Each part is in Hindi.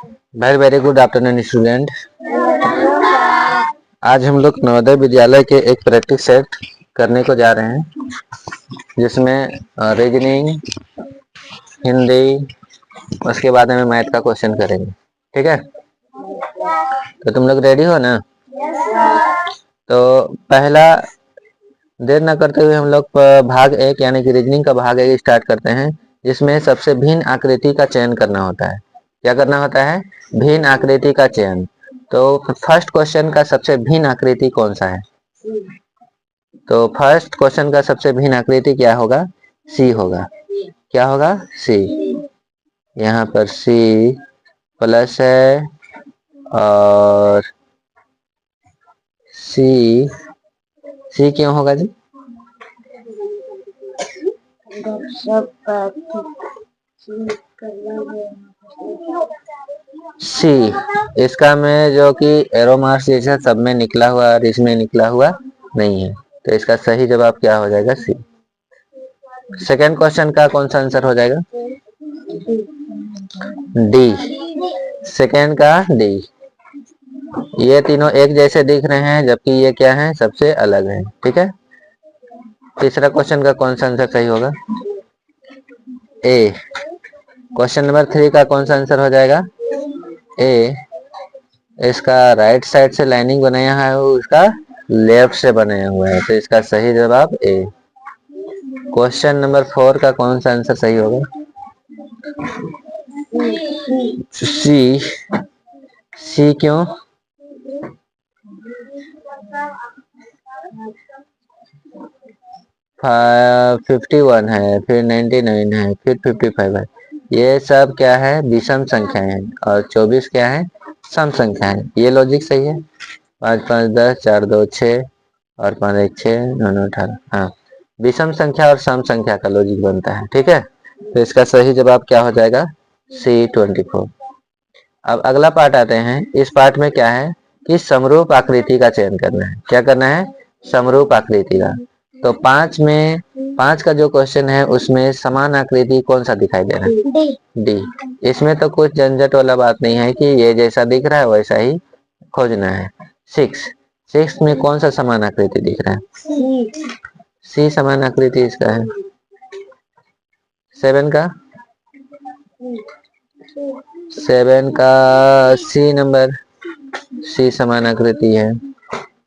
Very very good afternoon student. आज हम लोग नवोदय विद्यालय के एक प्रैक्टिस सेट करने को जा रहे हैं, जिसमें रीजनिंग, हिंदी, उसके बाद में मैथ का क्वेश्चन करेंगे। ठीक है, तो तुम लोग रेडी हो ना? तो पहला देर न करते हुए हम लोग भाग एक यानी कि रीजनिंग का भाग एक स्टार्ट करते हैं, जिसमें सबसे भिन्न आकृति का चयन करना होता है। क्या करना होता है? भिन्न आकृति का चयन। तो फर्स्ट क्वेश्चन का सबसे भिन्न आकृति कौन सा है? तो फर्स्ट क्वेश्चन का सबसे भिन्न आकृति क्या होगा? सी होगा। क्या होगा? सी। यहाँ पर सी प्लस है और सी क्यों होगा जी? सी इसका में जो कि एरो मार्क्स जैसा सब में निकला हुआ और इसमें निकला हुआ नहीं है, तो इसका सही जवाब क्या हो जाएगा? सी। सेकेंड क्वेश्चन का कौन सा आंसर हो जाएगा? डी। सेकेंड का डी। ये तीनों एक जैसे दिख रहे हैं, जबकि ये क्या है? सबसे अलग है। ठीक है, तीसरा क्वेश्चन का कौन सा आंसर सही होगा? ए। क्वेश्चन नंबर 3 का कौन सा आंसर हो जाएगा? ए। इसका राइट साइड से लाइनिंग बनाया है, उसका लेफ्ट से बनाया हुआ है, तो इसका सही जवाब ए। क्वेश्चन नंबर 4 का कौन सा आंसर सही होगा? सी। सी क्यों? हाँ, 51 है, फिर 99 है, फिर 55 है। ये सब क्या है? विषम संख्या है, और 24 क्या है? सम संख्या है। ये लॉजिक सही है। 5 5 10, 4 2 6 और 5 1 6 9 9 18। हाँ, विषम संख्या और सम संख्या का लॉजिक बनता है। ठीक है, तो इसका सही जवाब क्या हो जाएगा? सी 24। अब अगला पार्ट आते हैं। इस पार्ट में क्या है कि समरूप आकृति का चयन करना है। क्या करना है? समरूप आकृति का। तो 5 में 5 का जो क्वेश्चन है, उसमें समान आकृति कौन सा दिखाई दे रहा है? डी। इसमें तो कुछ झंझट वाला बात नहीं है कि ये जैसा दिख रहा है वैसा ही खोजना है। 6 में कौन सा समान आकृति दिख रहा है? सी समान आकृति इसका है। 7 का सी नंबर, सी समान आकृति है।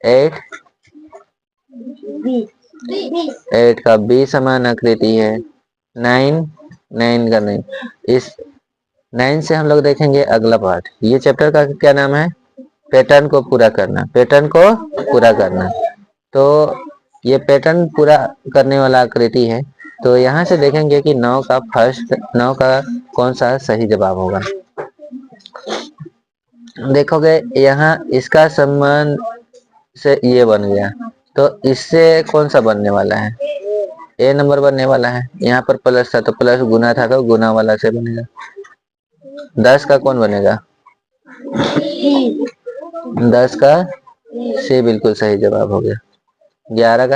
8 का बी समान आकृति है। 9 का नहीं। इस 9 से हम लोग देखेंगे अगला पार्ट। ये चैप्टर का क्या नाम है? पैटर्न को पूरा करना। पैटर्न को पूरा करना। तो ये पैटर्न पूरा करने वाला आकृति है। तो यहाँ से देखेंगे कि 9 का कौन सा सही जवाब होगा। देखोगे यहाँ इसका संबंध से ये बन गया, तो इससे कौन सा बनने वाला है? ए नंबर बनने वाला है। यहाँ पर प्लस था तो प्लस, गुना था तो गुना वाला से बनेगा। 10 का कौन बनेगा? 10 का सी बिल्कुल सही जवाब हो गया। 11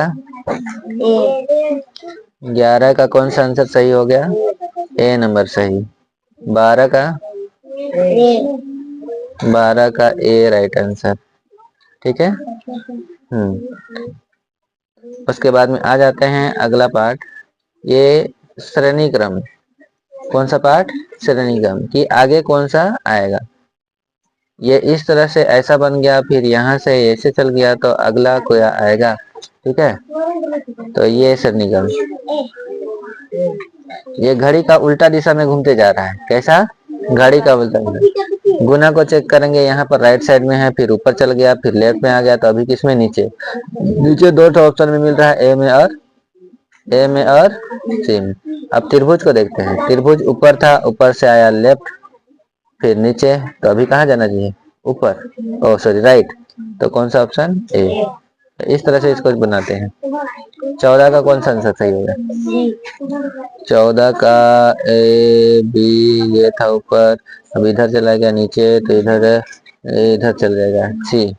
का कौन सा आंसर सही हो गया? ए नंबर सही। 12 का ए राइट आंसर। ठीक है। उसके बाद में आ जाते हैं अगला पार्ट। ये श्रेणी क्रम। कौन सा पार्ट? श्रेणी क्रम कि आगे कौन सा आएगा। ये इस तरह से ऐसा बन गया, फिर यहाँ से ऐसे चल गया, तो अगला कोई आएगा। ठीक है, तो ये श्रेणी क्रम। ये घड़ी का उल्टा दिशा में घूमते जा रहा है। कैसा? घड़ी का उल्टा। गुना को चेक करेंगे, यहाँ पर राइट साइड में है, फिर ऊपर चल गया, फिर लेफ्ट में आ गया, तो अभी किसमें? नीचे। नीचे 2 ऑप्शन में मिल रहा है, ए में और सी में। अब त्रिभुज को देखते हैं। त्रिभुज ऊपर था, ऊपर से आया लेफ्ट, फिर नीचे, तो अभी कहाँ जाना चाहिए? ऊपर। ओ सॉरी, राइट। तो कौन सा ऑप्शन? ए। इस तरह से इसको बनाते हैं। 14 का कौन सा आंसर सही होगा? 14 का ए बी, ये था ऊपर, अब इधर चला गया नीचे, तो इधर चल जाएगा सी।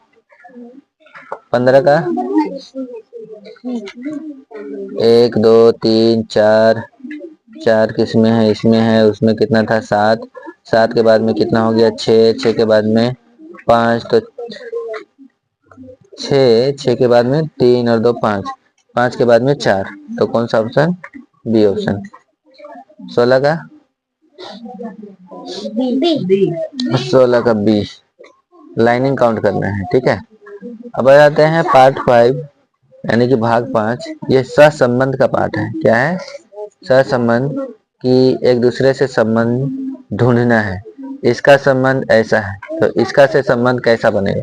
15 का 1 2 3 4 किस में है? इसमें है। उसमें कितना था? 7 7 के बाद में कितना हो गया 6, 6 के बाद में 5, तो 6, 6 के बाद में 3 और 2 5, 5 के बाद में 4, तो कौन सा ऑप्शन? B option. 16 का 16 का बी। लाइनिंग काउंट करना है, ठीक है। अब आ जाते हैं पार्ट 5 यानी कि भाग 5। ये सहसंबंध का पार्ट है। क्या है? सहसंबंध कि एक दूसरे से संबंध ढूंढना है। इसका संबंध ऐसा है तो इसका से संबंध कैसा बनेगा?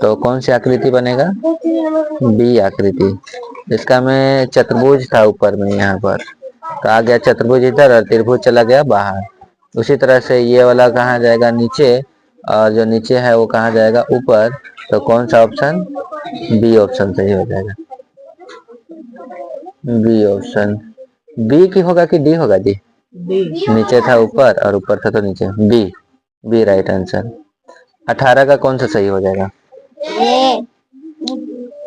तो कौन सी आकृति बनेगा? बी आकृति। इसका में चतुर्भुज था ऊपर में, यहाँ पर तो आ गया चतुर्भुज इधर और त्रिभुज चला गया बाहर। उसी तरह से ये वाला कहाँ जाएगा? नीचे, और जो नीचे है वो कहाँ जाएगा? ऊपर। तो कौन सा ऑप्शन? बी ऑप्शन सही हो जाएगा। B option. बी की होगा कि डी होगा जी? नीचे था ऊपर और ऊपर था तो नीचे। B, B right answer. 18 का कौन सा सही हो जाएगा?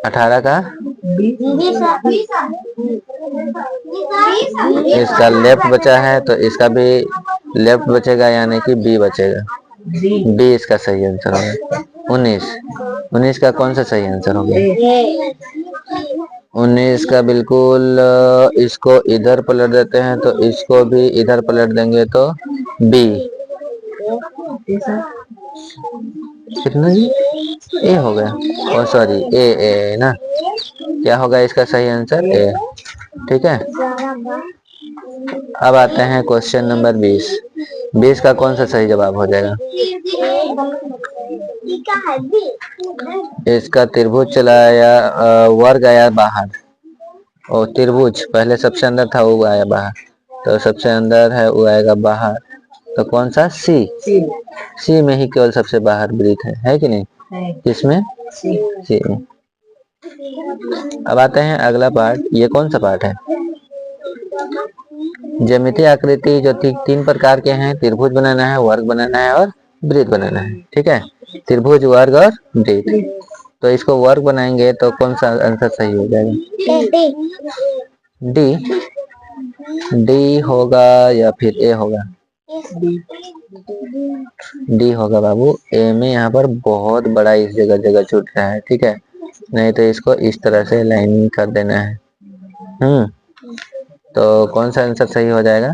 18 का इसका लेफ्ट बचा है तो इसका भी लेफ्ट बचेगा यानी कि बी बचेगा। बी इसका सही आंसर होगा। 19 का कौन सा सही आंसर होगा? 19 का बिल्कुल इसको इधर पलट देते हैं तो इसको भी इधर पलट देंगे तो बी। कितना जी? ए हो गया, ओ सॉरी ए ना। क्या होगा इसका सही आंसर? ए, ठीक है। अब आते हैं क्वेश्चन नंबर 20। 20 का कौन सा सही जवाब हो जाएगा? इसका त्रिभुज चला आया, वर्ग आया बाहर। और त्रिभुज पहले सबसे अंदर था वो आया बाहर, तो सबसे अंदर है वो आएगा बाहर। तो कौन सा? सी। सी में ही केवल सबसे बाहर वृत्त है कि नहीं? किसमें? सी में। अब आते हैं अगला पार्ट। ये कौन सा पार्ट है? ज्यामितीय आकृति जो तीन प्रकार के हैं। त्रिभुज बनाना है, वर्ग बनाना है और वृत्त बनाना है, ठीक है। त्रिभुज, वर्ग और वृत्त। तो इसको वर्ग बनाएंगे तो कौन सा आंसर सही हो जाएगा? डी। डी होगा या फिर ए होगा? डी होगा बाबू। ए में यहाँ पर बहुत बड़ा इस जगह जगह छूट रहा है, ठीक है। नहीं तो इसको इस तरह से लाइन कर देना है। तो कौन सा आंसर सही हो जाएगा?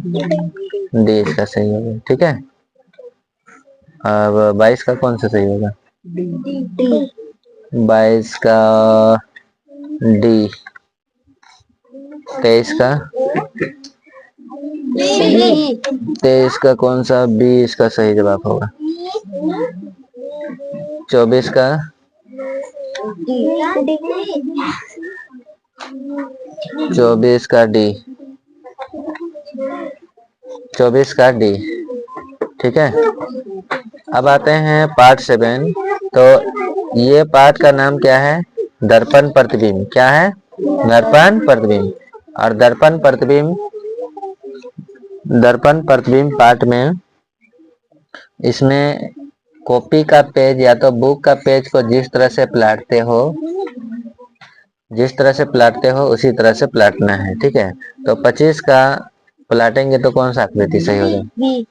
डी इसका सही होगा, ठीक है। अब 22 का कौन सा सही होगा? 22 का डी। 23 का? 23 का कौन सा? बी इसका सही जवाब होगा। 24 का? 24 का डी। 24 का डी, ठीक है। अब आते हैं पार्ट 7। तो ये पार्ट का नाम क्या है? दर्पण प्रतिबिंब। क्या है? दर्पण प्रतिबिंब। और दर्पण प्रतिबिंब पार्ट में इसमें कॉपी का पेज या तो बुक का पेज को जिस तरह से पलटते हो उसी तरह से पलटना है, ठीक है। तो 25 का पलटेंगे तो कौन सा आकृति सही हो जाएगा?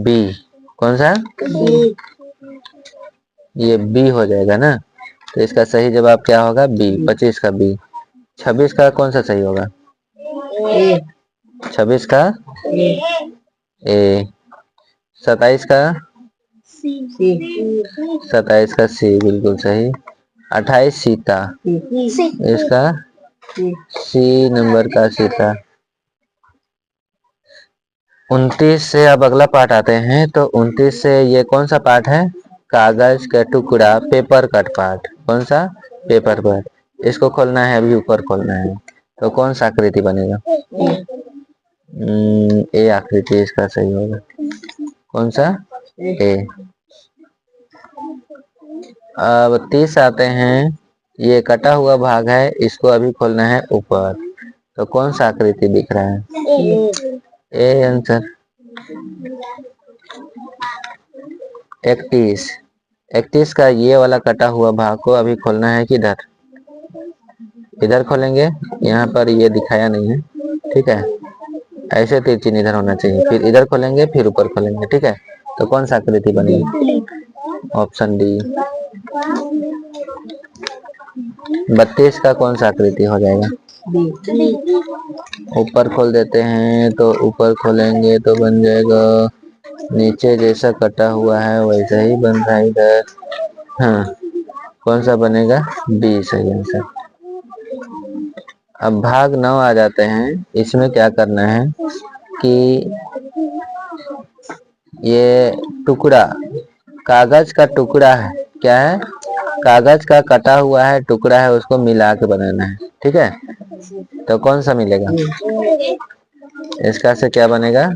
बी। कौन सा? ये बी हो जाएगा ना। तो इसका सही जवाब क्या होगा? बी। 25 का बी। 26 का कौन सा सही होगा? 26 का ए। 27 का? 27 का सी, बिल्कुल सही। 28 सीता। इसका सी नंबर का सीता। 29 से अब अगला पार्ट आते हैं। तो 29 से ये कौन सा पार्ट है? कागज का टुकड़ा, पेपर कट पार्ट। कौन सा? Paper cut. इसको खोलना है, अभी ऊपर खोलना है। तो कौन सा आकृति बनेगा? ए आकृति इसका सही होगा। कौन सा? ए। अब 30 आते हैं। ये कटा हुआ भाग है, इसको अभी खोलना है ऊपर। तो कौन सा आकृति दिख रहा है? A answer. 31 का ये वाला कटा हुआ भाग को अभी खोलना है किधर? इधर खोलेंगे। यहाँ पर ये दिखाया नहीं है, ठीक है। ऐसे 3 चिन्ह इधर होना चाहिए, फिर इधर खोलेंगे फिर ऊपर खोलेंगे, ठीक है। तो कौन सा आकृति बनेगी? Option D. 32 का कौन सा आकृति हो जाएगा? ऊपर खोल देते हैं, तो ऊपर खोलेंगे तो बन जाएगा नीचे जैसा कटा हुआ है वैसा ही बन रहा है इधर। हाँ, कौन सा बनेगा? बी सही आंसर। अब भाग 9 आ जाते हैं। इसमें क्या करना है कि ये टुकड़ा, कागज का टुकड़ा है, क्या है? कागज का कटा हुआ है टुकड़ा है, उसको मिला के बनाना है, ठीक है। तो कौन सा मिलेगा? इसका से क्या बनेगा?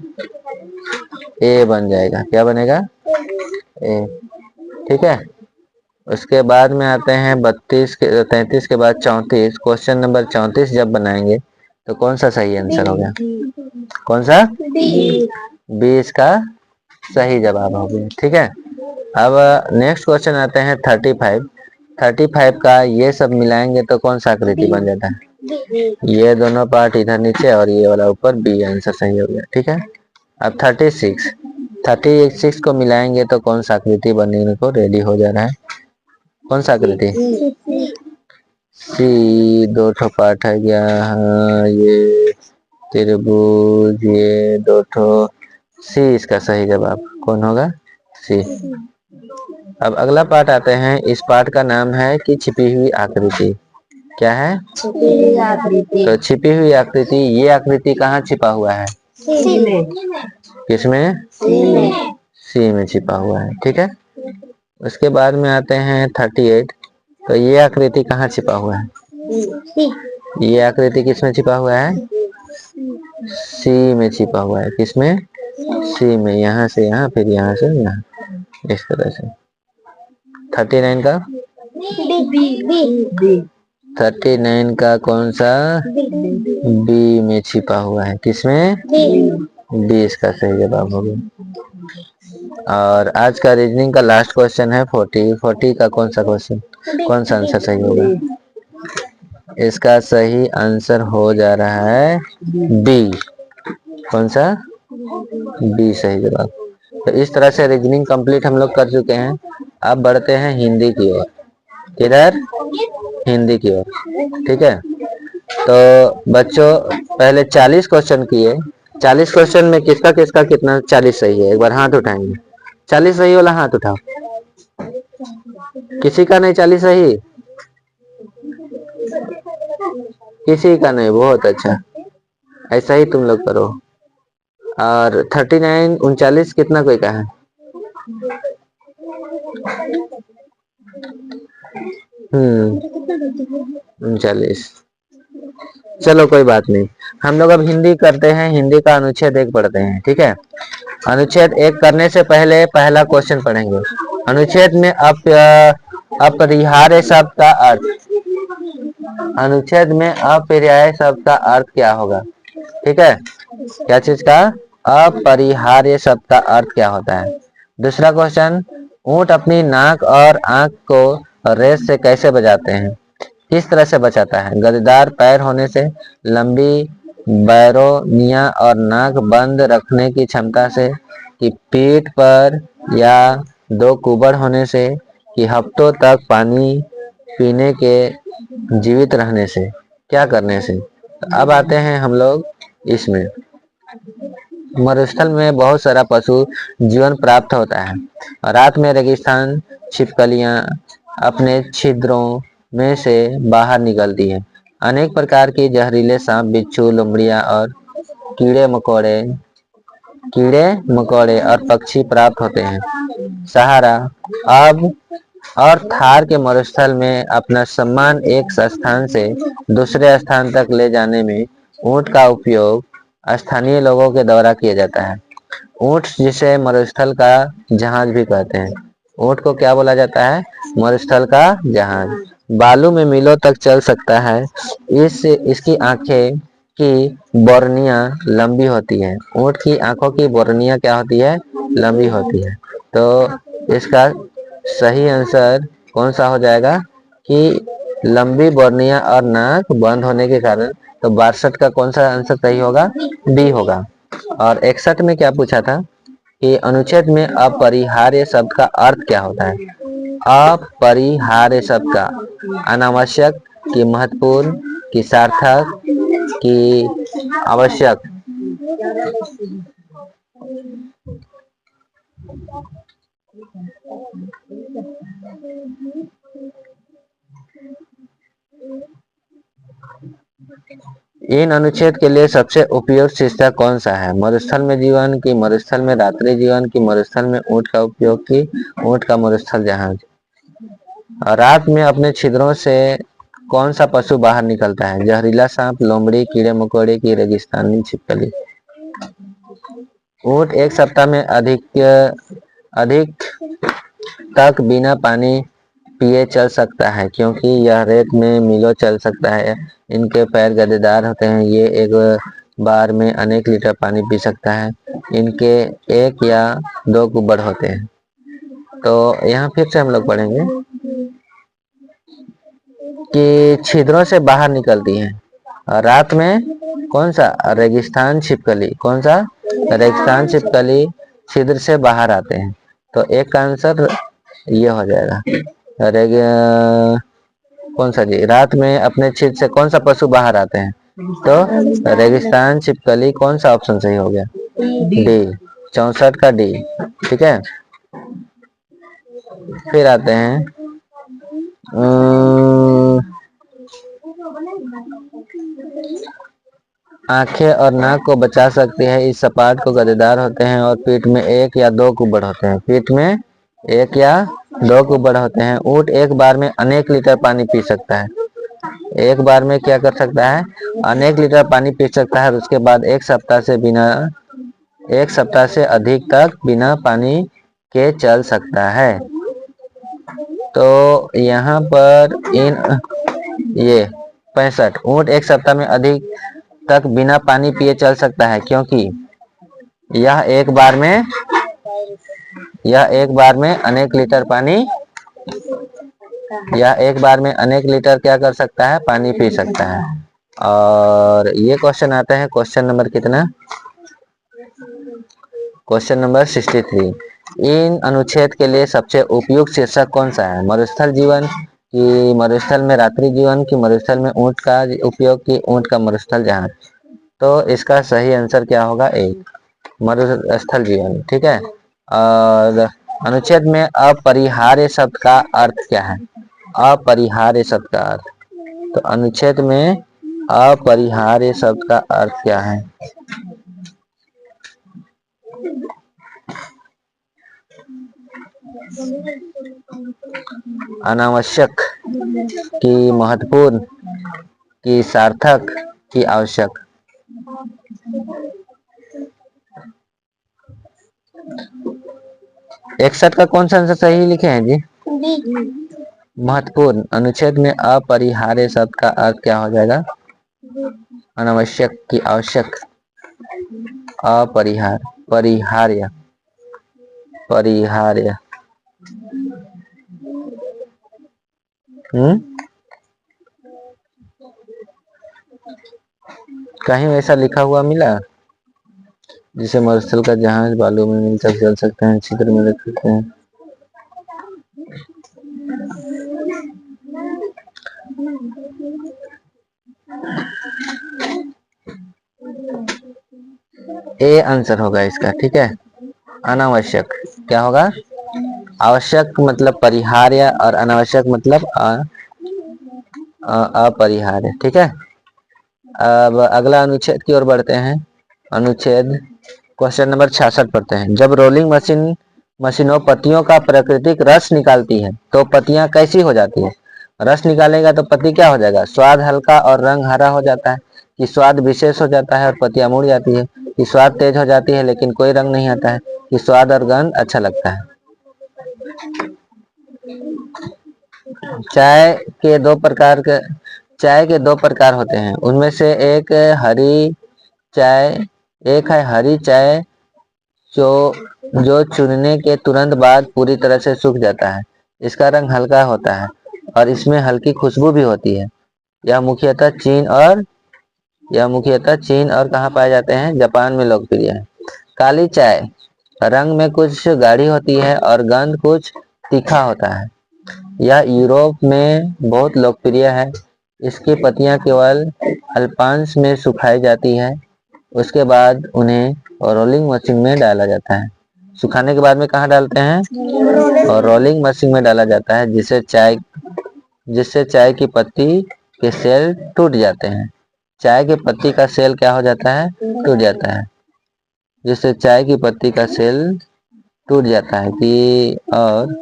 ए बन जाएगा। क्या बनेगा? ए, ठीक है। उसके बाद में आते हैं 32 के 33 के बाद 34। क्वेश्चन नंबर 34 जब बनाएंगे तो कौन सा सही आंसर हो गया? कौन सा? बी इसका सही जवाब हो गया, ठीक है। अब नेक्स्ट क्वेश्चन आते हैं 35। 35 का ये सब मिलाएंगे तो कौन सा आकृति बन जाता है? ये दोनों पार्ट इधर नीचे और ये वाला ऊपर, बी आंसर सही हो गया, ठीक है। अब 36 को मिलाएंगे तो कौन सा आकृति बनने को रेडी हो जा रहा है? कौन सा आकृति? सी। दो ठो पार्ट है क्या? हाँ, ये त्रिभुज, ये दो ठो। सी इसका सही जवाब कौन होगा? सी। अब अगला पार्ट आते हैं। इस पार्ट का नाम है कि छिपी हुई आकृति। क्या है? छिपी हुई आकृति। तो छिपी हुई आकृति, ये आकृति कहाँ छिपा हुआ है? सी में। किसमें? सी में। सी में छिपा हुआ है, ठीक है। उसके बाद में आते हैं 38। तो ये आकृति कहाँ छिपा हुआ है? ये आकृति किसमें छिपा हुआ है? सी में छिपा हुआ है। किसमें? सी में। यहाँ से यहाँ, फिर यहाँ से यहाँ, इस तरह से। 39 का? 39 का कौन सा? बी में छिपा हुआ है। किसमें? बी इसका सही जवाब होगा। और आज का रीजनिंग का लास्ट क्वेश्चन है 40 का कौन सा क्वेश्चन, कौन सा आंसर सही होगा? इसका सही आंसर हो जा रहा है बी। कौन सा? बी सही जवाब। तो इस तरह से रीजनिंग कंप्लीट हम लोग कर चुके हैं। अब बढ़ते हैं हिंदी की ओर। किधर? हिंदी की ओर, ठीक है। तो बच्चों पहले 40 क्वेश्चन किए। 40 क्वेश्चन में किसका किसका कितना 40 सही है? एक बार हाथ उठाएंगे। 40 सही वाला हाथ उठाओ। किसी का नहीं 40 सही? किसी का नहीं, बहुत अच्छा। ऐसा ही तुम लोग करो। और 39 39 कितना कोई का है? 39। चलो कोई बात नहीं। हम लोग अब हिंदी करते हैं। हिंदी का अनुच्छेद 1 पढ़ते हैं, ठीक है। अनुच्छेद 1 करने से पहले पहला क्वेश्चन पढ़ेंगे। अनुच्छेद में अपरिहार्य शब्द का अर्थ। अनुच्छेद में अपरिहार्य शब्द का अर्थ क्या होगा? ठीक है। क्या चीज का? अपरिहार्य शब्द का अर्थ क्या होता है? दूसरा क्वेश्चन, ऊंट अपनी नाक और आंख को रेत से कैसे बचाते हैं? किस तरह से बचाता है? गद्देदार पैर होने से, लंबी बैरोनिया और नाक बंद रखने की क्षमता से, कि पीठ पर या 2 कुबड़ होने से, कि हफ्तों तक पानी पीने के जीवित रहने से, क्या करने से? अब आते हैं हम लोग इसमें। मरुस्थल में बहुत सारा पशु जीवन प्राप्त होता है। रात में रेगिस्तान छिपकलियां अपने छिद्रों में से बाहर निकलती है। अनेक प्रकार की जहरीले सांप, बिच्छू, लोमड़ियां और कीड़े मकोड़े और पक्षी प्राप्त होते हैं। सहारा अब और थार के मरुस्थल में अपना सामान एक स्थान से दूसरे स्थान तक ले जाने में ऊंट का उपयोग स्थानीय लोगों के द्वारा किया जाता है। ऊंट जिसे मरुस्थल का जहाज भी कहते हैं। ऊंट को क्या बोला जाता है? मरुस्थल का जहाज। बालू में मीलों तक चल सकता है। इसकी आंखें की बोरनियां लंबी होती है। ऊंट की आंखों की बोरनियां क्या होती है? लंबी होती है। तो इसका सही आंसर कौन सा हो जाएगा? कि लंबी बोरनियां और नाक बंद होने के कारण तो 62 का कौन सा आंसर सही होगा? बी होगा। और 61 में क्या पूछा था कि अनुच्छेद में अपरिहार्य शब्द का अर्थ क्या होता है? अपरिहार्य शब्द का अनावश्यक कि महत्वपूर्ण कि सार्थक कि आवश्यक? इन अनुच्छेद के लिए सबसे उपयुक्त शीर्षक कौन सा है? मरुस्थल में जीवन की मरुस्थल में रात्रि जीवन की मरुस्थल में ऊंट का उपयोग की ऊंट का मरुस्थल जहाज? रात में अपने छिद्रों से कौन सा पशु बाहर निकलता है? जहरीला सांप, लोमड़ी, कीड़े मकोड़े की रेगिस्तानी छिपकली? ऊंट एक सप्ताह में अधिक तक बिना पानी पिए चल सकता है क्योंकि यह रेत में मीलों चल सकता है। इनके पैर गद्देदार होते हैं। ये एक बार में अनेक लीटर पानी पी सकता है। इनके एक या दो गुब्बड़ होते हैं। तो यहाँ फिर से हम लोग पढ़ेंगे कि छिद्रों से बाहर निकलती हैं। रात में कौन सा? रेगिस्तान छिपकली। कौन सा? रेगिस्तान छिपकली छिद्र से बाहर आते हैं। तो एक का आंसर ये हो जाएगा। कौन सा जी? रात में अपने छिद्र से कौन सा पशु बाहर आते हैं? तो रेगिस्तान छिपकली। कौन सा ऑप्शन सही हो गया? डी। 64 का डी। ठीक है। फिर आते हैं आंखें और नाक को बचा सकती है। इस सपाट को गद्देदार होते हैं और पीठ में एक या दो गुब्बड़ होते हैं। पीठ में एक या दो गुब्बड़ होते हैं। ऊंट एक बार में अनेक लीटर पानी पी सकता है। एक बार में क्या कर सकता है? अनेक लीटर पानी पी सकता है और उसके बाद एक सप्ताह से अधिक तक बिना पानी के चल सकता है। तो यहाँ पर ये 65 ऊंट एक सप्ताह में अधिक तक बिना पानी पिए चल सकता है क्योंकि यह एक बार में अनेक लीटर क्या कर सकता है? पानी पी सकता है। और ये क्वेश्चन आता है क्वेश्चन नंबर कितना? Question number 63। इन अनुच्छेद के लिए सबसे उपयुक्त शीर्षक कौन सा है? मरुस्थल जीवन की मरुस्थल में रात्रि जीवन की मरुस्थल में ऊंट का उपयोग की ऊंट का मरुस्थल जहाज? तो इसका सही आंसर क्या होगा? ए, मरुस्थल जीवन। ठीक है। और अनुच्छेद में अपरिहार्य शब्द का अर्थ क्या है? अपरिहार्य शब्द का अर्थ। तो अनुच्छेद में अपरिहार्य शब्द का अर्थ क्या है? अनावश्यक कि महत्वपूर्ण कि सार्थक कि आवश्यक? एकसठ का कौन सा आंसर सही लिखे हैं जी? महत्वपूर्ण। अनुच्छेद में अपरिहार्य शब्द का अर्थ क्या हो जाएगा? अनावश्यक कि आवश्यक? परिहार्य। कहीं वैसा लिखा हुआ मिला जिसे मरुस्थल का जहाज बालू में मिल तक चल सकते हैं, छिद्र में रख सकते हैं? ए आंसर होगा इसका। ठीक है। अनावश्यक क्या होगा? आवश्यक मतलब परिहार्य और अनावश्यक मतलब अपरिहार्य। ठीक है। अब अगला अनुच्छेद की ओर बढ़ते हैं। अनुच्छेद क्वेश्चन नंबर 66 पढ़ते हैं। जब रोलिंग मशीनों पत्तियों का प्राकृतिक रस निकालती है तो पत्तियां कैसी हो जाती है? रस निकालेगा तो पत्ती क्या हो जाएगा? स्वाद हल्का और रंग हरा हो जाता है कि स्वाद विशेष हो जाता है और पत्तियां मुड़ जाती है कि स्वाद तेज हो जाती है लेकिन कोई रंग नहीं आता है कि स्वाद और गंध अच्छा लगता है? चाय के दो प्रकार होते हैं। उनमें से एक है हरी चाय जो चुनने के तुरंत बाद पूरी तरह से सूख जाता है। इसका रंग हल्का होता है और इसमें हल्की खुशबू भी होती है। यह मुख्यतः चीन और यह मुख्यतः चीन और कहाँ पाए जाते हैं? जापान में लोकप्रिय है। काली चाय रंग में कुछ गाढ़ी होती है और गंध कुछ तीखा होता है। यह यूरोप में बहुत लोकप्रिय है। इसकी पत्तियां केवल अल्पांश में सुखाई जाती है, उसके बाद उन्हें रोलिंग मशीन में डाला जाता है। सुखाने के बाद में कहाँ डालते हैं? और रोलिंग मशीन में डाला जाता है, जिससे चाय की पत्ती के सेल टूट जाते हैं। चाय की पत्ती का सेल क्या हो जाता है? टूट जाता है, जिससे चाय की पत्ती का सेल टूट जाता है कि और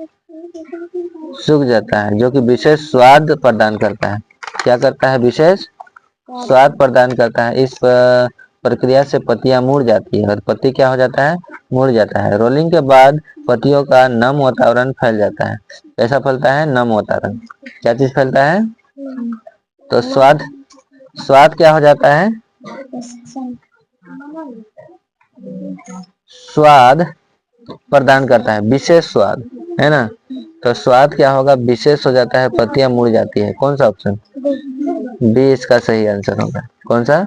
सूख जाता है, जो कि विशेष स्वाद प्रदान करता है। क्या करता है? विशेष स्वाद प्रदान करता है। इस प्रक्रिया से पत्तियां मुड़ जाती है और पत्ती क्या हो जाता है? मुड़ जाता है। रोलिंग के बाद पत्तियों का नम वातावरण फैल जाता है। कैसा फैलता है? नम वातावरण। क्या चीज फैलता है? तो स्वाद स्वाद क्या हो जाता है? स्वाद प्रदान करता है, विशेष स्वाद, है ना। तो स्वाद क्या होगा? विशेष हो जाता है, पत्तियां मुड़ जाती है। कौन सा ऑप्शन? बी इसका सही आंसर होगा। कौन सा?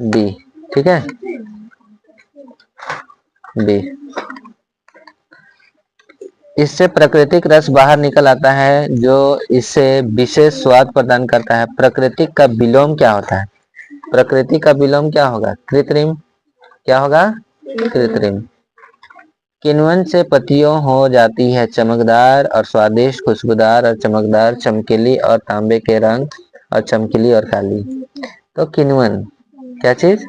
बी। ठीक है, बी। इससे प्राकृतिक रस बाहर निकल आता है, जो इससे विशेष स्वाद प्रदान करता है। प्राकृतिक का विलोम क्या होता है? प्रकृति का विलोम क्या होगा? कृत्रिम। क्या होगा? कृत्रिम। किण्वन से पत्तियों हो जाती है चमकदार और स्वादिष्ट, खुशबूदार और चमकदार, चमकीली और तांबे के रंग, और चमकीली और काली। तो किण्वन क्या चीज?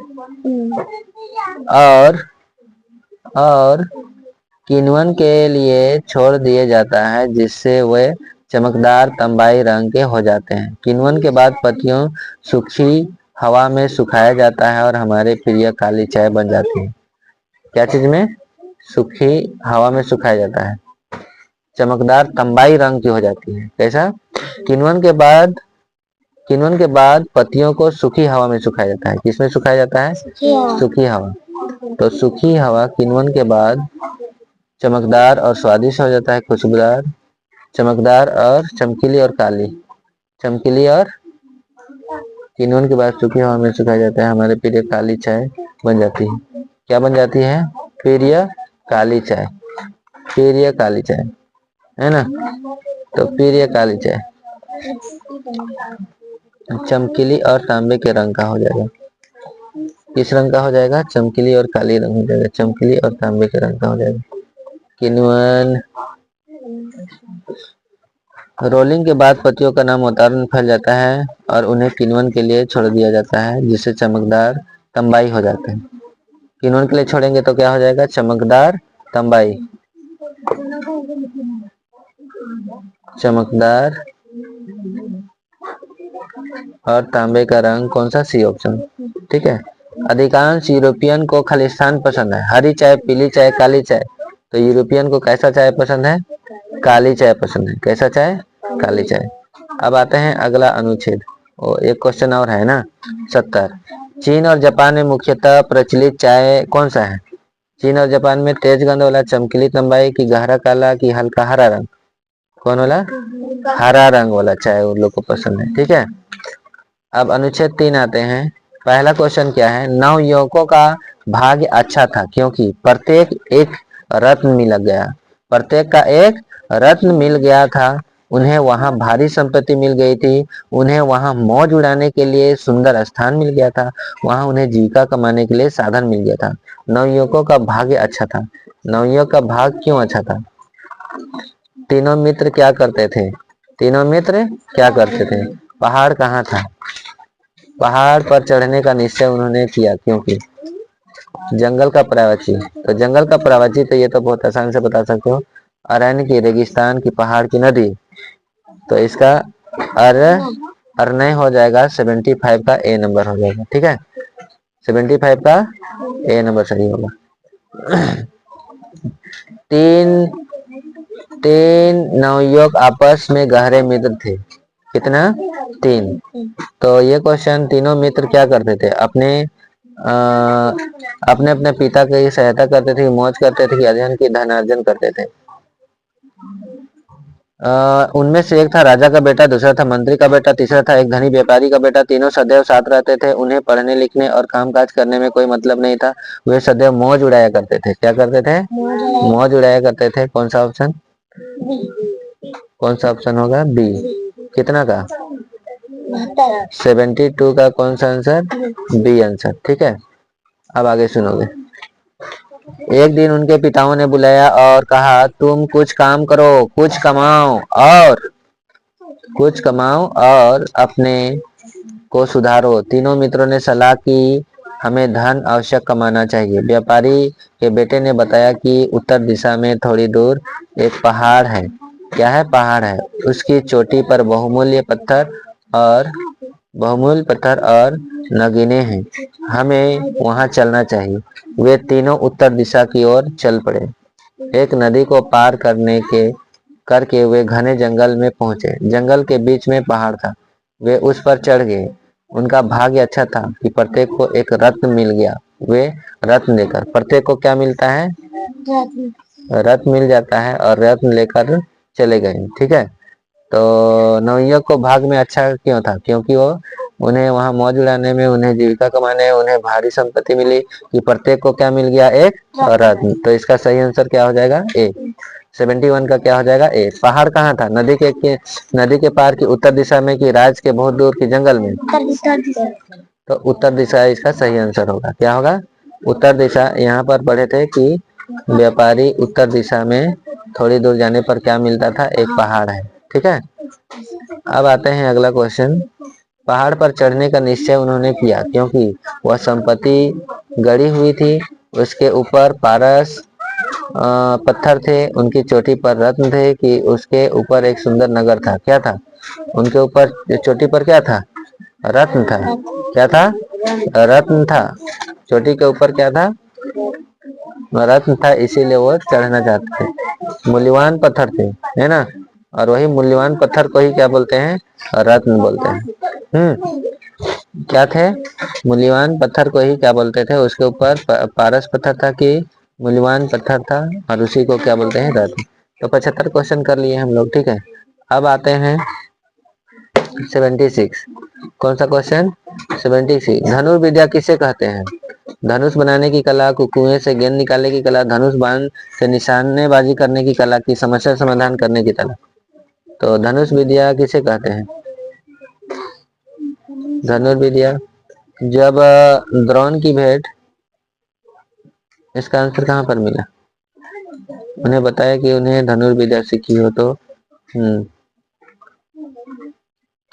और किण्वन के लिए छोड़ दिया जाता है, जिससे वे चमकदार तंबाई रंग के हो जाते हैं। किण्वन के बाद पत्तियों सूखी हवा में सुखाया जाता है और हमारे प्रिय काली चाय बन जाती है। क्या चीज में? सूखी हवा में सुखाया जाता है, चमकदार तंबाई रंग की हो जाती है। कैसा? किण्वन के बाद पत्तियों को सूखी हवा में सुखाया जाता है। किसमें सुखाया जाता है? सूखी हवा। तो सूखी हवा किण्वन के बाद चमकदार और स्वादिष्ट हो जाता है, खुशबूदार, चमकदार और चमकीली और काली। चमकीली और किण्वन के बाद सूखी हवा में सुखाया जाता है, हमारे प्रिय काली चाय बन जाती है। क्या बन जाती है? प्रिय काली चाय। प्रिय काली चाय, है ना। तो प्रिय काली चाय चमकीली और तांबे के रंग का हो जाएगा। किस रंग का हो जाएगा? चमकीली और काली रंग हो जाएगा। चमकीली और तांबे के रंग का हो जाएगा। किण्वन। रोलिंग के बाद पत्तियों का नाम वातावरण फैल जाता है और उन्हें किण्वन के लिए छोड़ दिया जाता है, जिससे चमकदार तंबाई हो जाते हैं। किण्वन के लिए छोड़ेंगे तो क्या हो जाएगा? चमकदार तंबाई। चमकदार और तांबे का रंग कौन सा? C option. ठीक है। अधिकांश यूरोपियन को खालिस्तान पसंद है। हरी चाय, पीली चाय, काली चाय। तो यूरोपियन को कैसा चाय पसंद है? काली चाय पसंद है। कैसा चाय? काली चाय। अब आते हैं अगला अनुच्छेद। एक क्वेश्चन और है ना, 70। चीन और जापान में मुख्यतः प्रचलित चाय कौन सा है? चीन और जापान में तेज गंध वाला, चमकीली तंबाई, की गहरा काला, की हल्का हरा रंग? कौन वाला? हरा रंग वाला चाय उन लोग को पसंद है। ठीक है। अब अनुच्छेद 3 आते हैं। पहला क्वेश्चन क्या है? नवयुवकों का भाग्य अच्छा था क्योंकि प्रत्येक एक रत्न मिल गया। प्रत्येक का एक रत्न मिल गया था। उन्हें वहां भारी संपत्ति मिल गई थी। उन्हें वहां मौज उड़ाने के लिए सुंदर स्थान मिल गया था। वहां उन्हें जीविका कमाने के लिए साधन मिल गया था। नवयुवकों का भाग्य अच्छा था। नवयुवक का भाग्य क्यों अच्छा था? तीनों मित्र क्या करते थे? तीनों मित्र क्या करते थे? पहाड़ कहाँ था? पहाड़ पर चढ़ने का निश्चय उन्होंने किया क्योंकि जंगल का प्रवासी। तो जंगल का प्रवासी तो ये तो बहुत आसान से बता सकते हो। अरण्य की, रेगिस्तान की, पहाड़ की, नदी। तो इसका अर्नय हो जाएगा 75 का ए नंबर हो जाएगा। ठीक है, 75 का ए नंबर सही होगा। तीन नवयुवक आपस में गहरे मित्र थे। कितना? 3। तो ये क्वेश्चन, तीनों मित्र क्या करते थे? अपने अपने पिता की सहायता करते थे, मौज करते थे, अध्ययन की धनार्जन करते थे? उनमें से एक था राजा का बेटा, दूसरा था मंत्री का बेटा, तीसरा था एक धनी व्यापारी का बेटा। तीनों सदैव साथ रहते थे। उन्हें पढ़ने लिखने और कामकाज करने में कोई मतलब नहीं था। वे सदैव मौज उड़ाया करते थे। क्या करते थे? मौज उड़ाया करते थे। कौन सा ऑप्शन? कौन सा ऑप्शन होगा? बी। कितना का? 72 का कौन सा आंसर? B answer. ठीक है, अब आगे सुनोगे। एक दिन उनके पिताओं ने बुलाया और कहा, तुम कुछ काम करो, कुछ कमाओ और अपने को सुधारो। तीनों मित्रों ने सलाह की, हमें धन आवश्यक कमाना चाहिए। व्यापारी के बेटे ने बताया कि उत्तर दिशा में थोड़ी दूर एक पहाड़ है। क्या है? पहाड़ है। उसकी चोटी पर बहुमूल्य पत्थर और नगीने हैं। हमें वहां चलना चाहिए। वे तीनों उत्तर दिशा की ओर चल पड़े। एक नदी को पार करके वे घने जंगल में पहुंचे। जंगल के बीच में पहाड़ था। वे उस पर चढ़ गए। उनका भाग्य अच्छा था कि प्रत्येक को एक रत्न मिल गया। वे रत्न लेकर, प्रत्येक को क्या मिलता है? रत्न मिल जाता है और रत्न लेकर चले गए। ठीक है, तो नवयुवक को भाग में अच्छा क्यों था? क्योंकि उन्हें वहां मौज उड़ाने में, उन्हें जीविका कमाने, उन्हें भारी संपत्ति मिली कि प्रत्येक को क्या मिल गया? एक रत्न। तो इसका सही आंसर क्या हो जाएगा? ए। 71 का क्या हो जाएगा? ए। पहाड़ कहाँ था? नदी के पार की उत्तर दिशा में कि राज के बहुत दूर की जंगल में? तो उत्तर दिशा इसका सही आंसर होगा। क्या होगा? उत्तर दिशा। यहाँ पर पढ़े थे कि व्यापारी उत्तर दिशा में थोड़ी दूर जाने पर क्या मिलता था? एक पहाड़ है। ठीक है, अब आते हैं अगला क्वेश्चन। पहाड़ पर चढ़ने का निश्चय उन्होंने किया क्योंकि वह संपत्ति गड़ी हुई थी। उसके ऊपर पारस पत्थर थे। उनकी चोटी पर रत्न थे कि उसके ऊपर एक सुंदर नगर था। क्या था? उनके ऊपर चोटी पर क्या था? रत्न था। क्या था? रत्न था। चोटी के ऊपर क्या था? रत्न था, इसीलिए वो चढ़ना चाहते थे। मूल्यवान पत्थर थे, है ना? और वही मूल्यवान पत्थर को ही क्या बोलते हैं? रत्न बोलते हैं। क्या थे? मूल्यवान पत्थर को ही क्या बोलते थे? उसके ऊपर पारस पत्थर था कि मूल्यवान पत्थर था, और उसी को क्या बोलते हैं? रत्न। तो 75 क्वेश्चन कर लिए हम लोग। ठीक है, अब आते हैं 76। कौन सा क्वेश्चन? 76। धनुर्विद्या किसे कहते हैं? धनुष बनाने की कला, कुएं से गेंद निकालने की कला, धनुष बाण से निशानेबाजी करने की कला, की समस्या समाधान करने की कला। तो धनुष विद्या किसे कहते हैं? धनुर्विद्या। जब द्रोण की भेंट, इसका आंसर कहाँ पर मिला? उन्हें बताया कि उन्हें धनुर्विद्या सीखी हो तो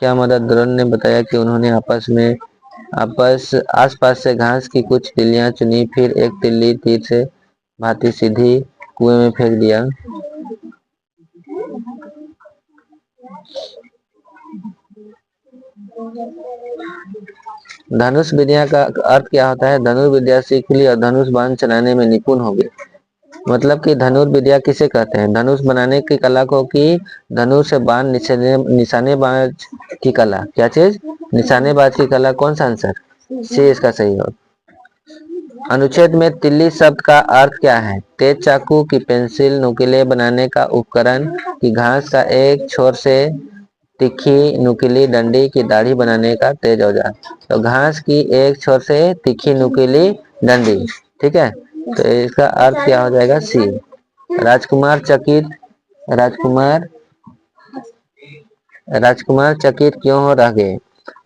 क्या मदद? द्रोण ने बताया कि उन्होंने आसपास से घास की कुछ तिल्लियां चुनी, फिर एक तिल्ली तीर से भांति सीधी कुएं में फेंक दिया। धनुष विद्या का अर्थ क्या होता है? धनुर्विद्या सीख ली और धनुष बाण चलाने में निपुण हो गए। मतलब कि धनुर्विद्या किसे कहते हैं? धनुष बनाने की कला को, कि धनुष से बाण निशानेबाज की कला। क्या चीज? निशानेबाज की कला। कौन सा आंसर? सी इसका सही हो। अनुच्छेद में तिल्ली शब्द का अर्थ क्या है? तेज चाकू की पेंसिल, नुकीले बनाने का उपकरण, कि घास का एक छोर से तीखी नुकीली डंडी, की दाढ़ी बनाने का तेज औजार। तो घास की एक छोर से तीखी नुकीली डंडी। ठीक है, तो इसका अर्थ क्या हो जाएगा? सी। राजकुमार चकित क्यों हो रह गए?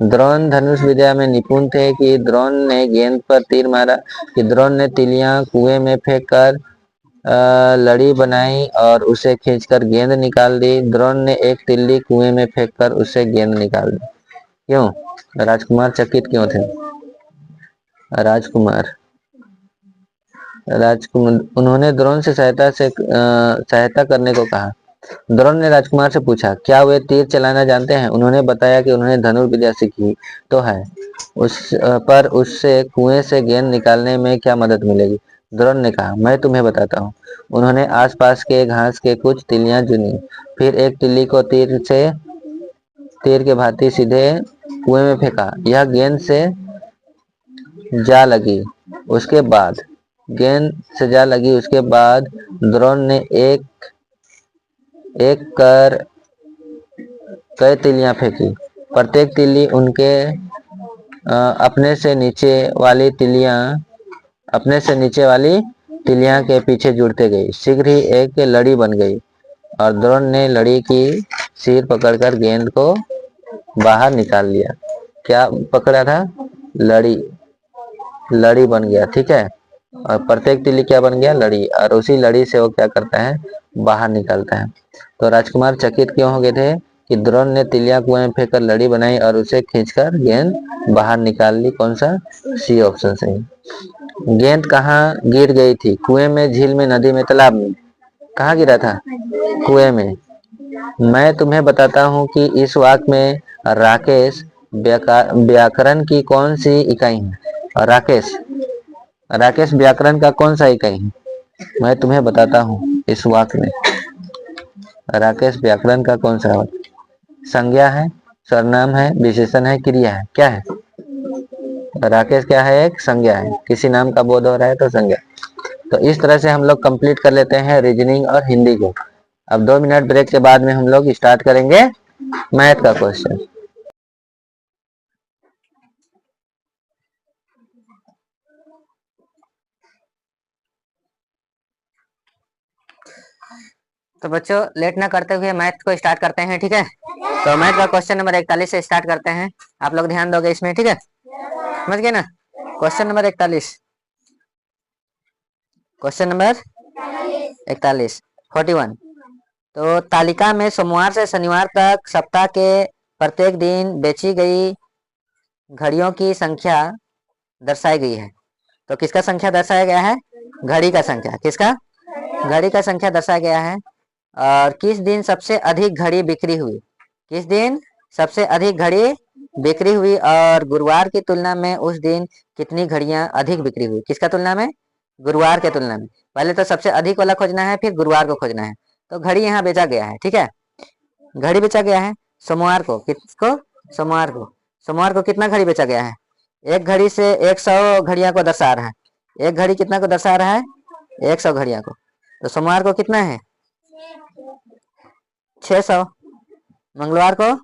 द्रोण धनुष विद्या में निपुण थे कि द्रोण ने गेंद पर तीर मारा, कि द्रोण ने तिलियां कुएं में फेंक कर लड़ी बनाई और उसे खींचकर गेंद निकाल दी। द्रोण ने एक तिल्ली कुएं में फेंककर उससे गेंद निकाल दी। क्यों राजकुमार चकित क्यों थे? राजकुमार उन्होंने द्रोण से सहायता करने को कहा। द्रोण ने राजकुमार से पूछा, क्या वे तीर चलाना जानते हैं? उन्होंने बताया कि उन्होंने धनुर्विद्या सीखी तो है, पर उससे कुएं से गेंद निकालने में क्या मदद मिलेगी? द्रोण ने कहा, मैं तुम्हें बताता हूँ। उन्होंने आसपास के घास के कुछ तिल्लियां चुनी, फिर एक तिल्ली को तीर के भांति सीधे कुएं में फेंका। यह गेंद से जा लगी। उसके बाद द्रोण ने एक एक कर कई तीलियां फेंकी। प्रत्येक तीली उनके अपने से नीचे वाली तीलियां अपने से नीचे वाली तीलियां के पीछे जुड़ते गई। शीघ्र ही एक लड़ी बन गई और द्रोण ने लड़ी की सिर पकड़कर गेंद को बाहर निकाल लिया। क्या पकड़ा था? लड़ी। लड़ी बन गया, ठीक है। और प्रत्येक तीली क्या बन गया? लड़ी। और उसी लड़ी से वो क्या करता है? बाहर निकालता है। तो राजकुमार चकित क्यों हो गए थे कि द्रोण ने तीलियां कुएं में फेंककर लड़ी बनाई और उसे खींचकर गेंद बाहर निकाल ली? कौन सा? सी ऑप्शन सही। गेंद कहाँ गिर गई थी? कुएं में, झील में, नदी में, तालाब में? कहाँ गिरा था? कुएं में। मैं तुम्हें बताता हूँ कि इस वाक्य में राकेश व्याकरण की कौन सी इकाई है? राकेश। राकेश व्याकरण का कौन सा इकाई है? मैं तुम्हें बताता हूँ इस वाक्य में राकेश व्याकरण का कौन सा वाक्य? संज्ञा है, सर्वनाम है, विशेषण है, क्रिया है? क्या है? राकेश क्या है? एक संज्ञा है। किसी नाम का बोध हो रहा है तो संज्ञा। तो इस तरह से हम लोग कंप्लीट कर लेते हैं रीजनिंग और हिंदी को। अब 2 मिनट ब्रेक के बाद में हम लोग स्टार्ट करेंगे मैथ का क्वेश्चन। तो बच्चों लेट ना करते हुए मैथ को स्टार्ट करते हैं, ठीक है। तो मैथ का क्वेश्चन नंबर 41 से स्टार्ट करते हैं। आप लोग ध्यान दोगे इसमें, ठीक है। समझ गए ना? Question number 41। Question number 41 41। तो तालिका में सोमवार से शनिवार तक सप्ताह के प्रत्येक दिन बेची गई घड़ियों की संख्या दर्शाई गई है। तो किसका संख्या दर्शाया गया है? घड़ी का संख्या। किसका? घड़ी का संख्या दर्शाया गया है। और किस दिन सबसे अधिक घड़ी बिक्री हुई? किस दिन सबसे अधिक घड़ी बिक्री हुई और गुरुवार की तुलना में उस दिन कितनी घड़ियां अधिक बिक्री हुई? किसका तुलना में? गुरुवार के तुलना में। पहले तो सबसे अधिक वाला खोजना है, फिर गुरुवार को खोजना है। तो घड़ी यहाँ बेचा गया है, ठीक है। घड़ी बेचा गया है सोमवार को। किसको? सोमवार को। सोमवार को कितना घड़ी बेचा गया है? एक घड़ी से 100 घड़ियां को दर्शा रहा है। एक घड़ी कितना को दर्शा रहा है? 100 घड़ियां को। तो सोमवार को कितना है? 600। मंगलवार को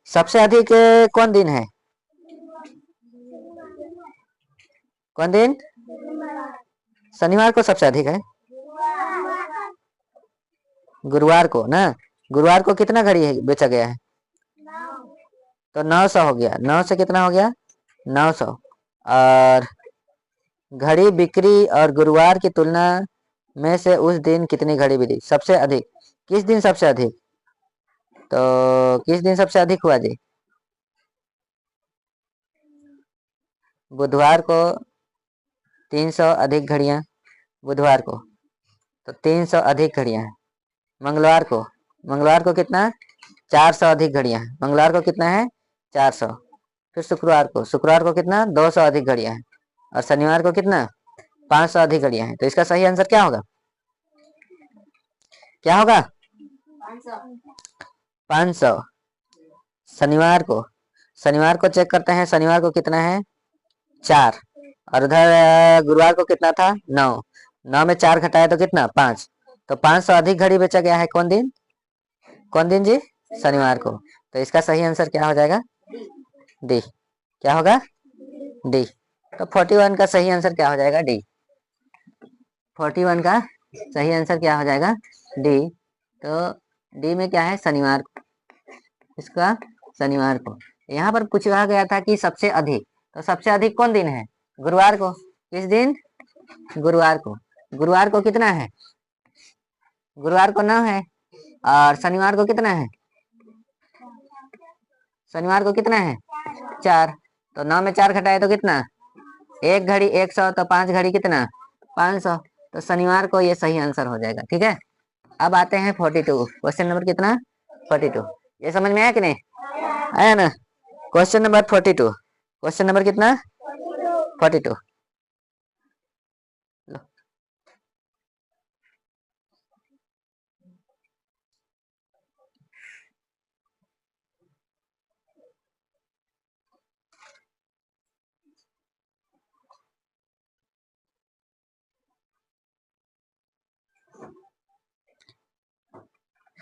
सबसे अधिक कौन दिन है? कौन दिन? शनिवार को सबसे अधिक है। गुरुवार को ना। गुरुवार को कितना घड़ी है बेचा गया है? तो 900 हो गया। 9 से कितना हो गया? 900। और घड़ी बिक्री और गुरुवार की तुलना में से उस दिन कितनी घड़ी बिकी सबसे अधिक? किस दिन सबसे अधिक? तो किस दिन सबसे अधिक हुआ जी? बुधवार को 300 अधिक घड़ियां। बुधवार को तो 300 अधिक घड़ियां हैं। मंगलवार को, मंगलवार को कितना? 400 अधिक घड़ियां हैं। मंगलवार को कितना है? 400। फिर शुक्रवार को, शुक्रवार को कितना? 200 अधिक घड़ियां हैं। और शनिवार को कितना? 500 अधिक घड़ियां हैं। तो इसका सही आंसर क्या होगा? क्या होगा? 500। शनिवार को, शनिवार को चेक करते हैं। शनिवार को कितना है? 4। और उधर गुरुवार को कितना था? 9। 9 में 4 घटाया तो कितना? 5। तो 500 अधिक घड़ी बेचा गया है कौन दिन? कौन दिन जी? शनिवार को। तो इसका सही आंसर क्या हो जाएगा? डी। क्या होगा? डी। तो 41 का सही आंसर क्या हो जाएगा? डी। 41 का सही आंसर क्या हो जाएगा? डी। तो डी में क्या है? शनिवार को। इसका शनिवार को। यहाँ पर पूछा गया था कि सबसे अधिक, तो सबसे अधिक कौन दिन है? गुरुवार को। किस दिन? गुरुवार को। गुरुवार को कितना है? गुरुवार को 9 है। और शनिवार को कितना है? शनिवार को कितना है? 4। तो 9 में 4 घटाए तो कितना? एक घड़ी 100, तो 5 घड़ी कितना? 500। तो शनिवार को ये सही आंसर हो जाएगा, ठीक है। अब आते हैं 42। क्वेश्चन नंबर कितना? 42। ये समझ में आया कि नहीं? आया ना? Question number 42। क्वेश्चन नंबर कितना? 42।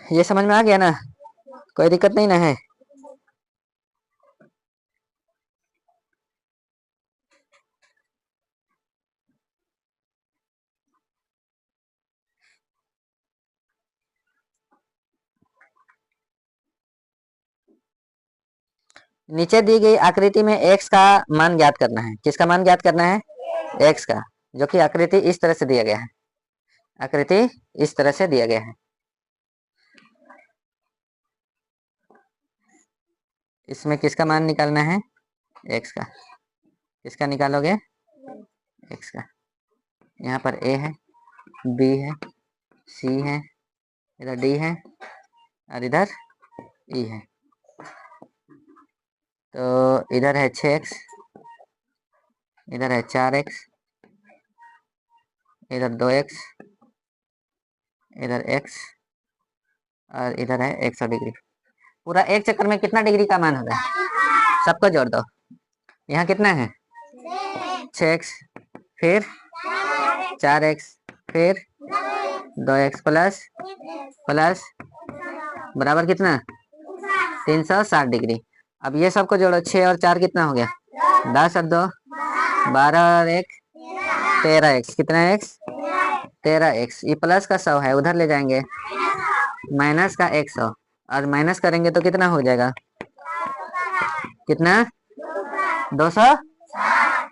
ये समझ में आ गया ना, कोई दिक्कत नहीं ना है। नीचे दी गई आकृति में x का मान ज्ञात करना है। किसका मान ज्ञात करना है? x का, जो कि आकृति इस तरह से दिया गया है। आकृति इस तरह से दिया गया है। इसमें किसका मान निकालना है? x का। किसका निकालोगे? x का। यहाँ पर a है, b है, c है, इधर d है और इधर e है। तो इधर है 6x, इधर है 4x, इधर 2x, इधर x और इधर है 100 डिग्री। पूरा एक चक्कर में कितना डिग्री का मान होगा? सबको जोड़ दो। यहाँ कितना है? 6x, फिर 4x, फिर 2x प्लस प्लस बराबर कितना? 360 डिग्री। अब ये सबको जोड़ो, 6 और 4 कितना हो गया? 10 और 2 12 और 1 13x। कितना x? 13x। ये प्लस का 100 है, उधर ले जाएंगे, माइनस का 100 और माइनस करेंगे तो कितना हो जाएगा? कितना? 200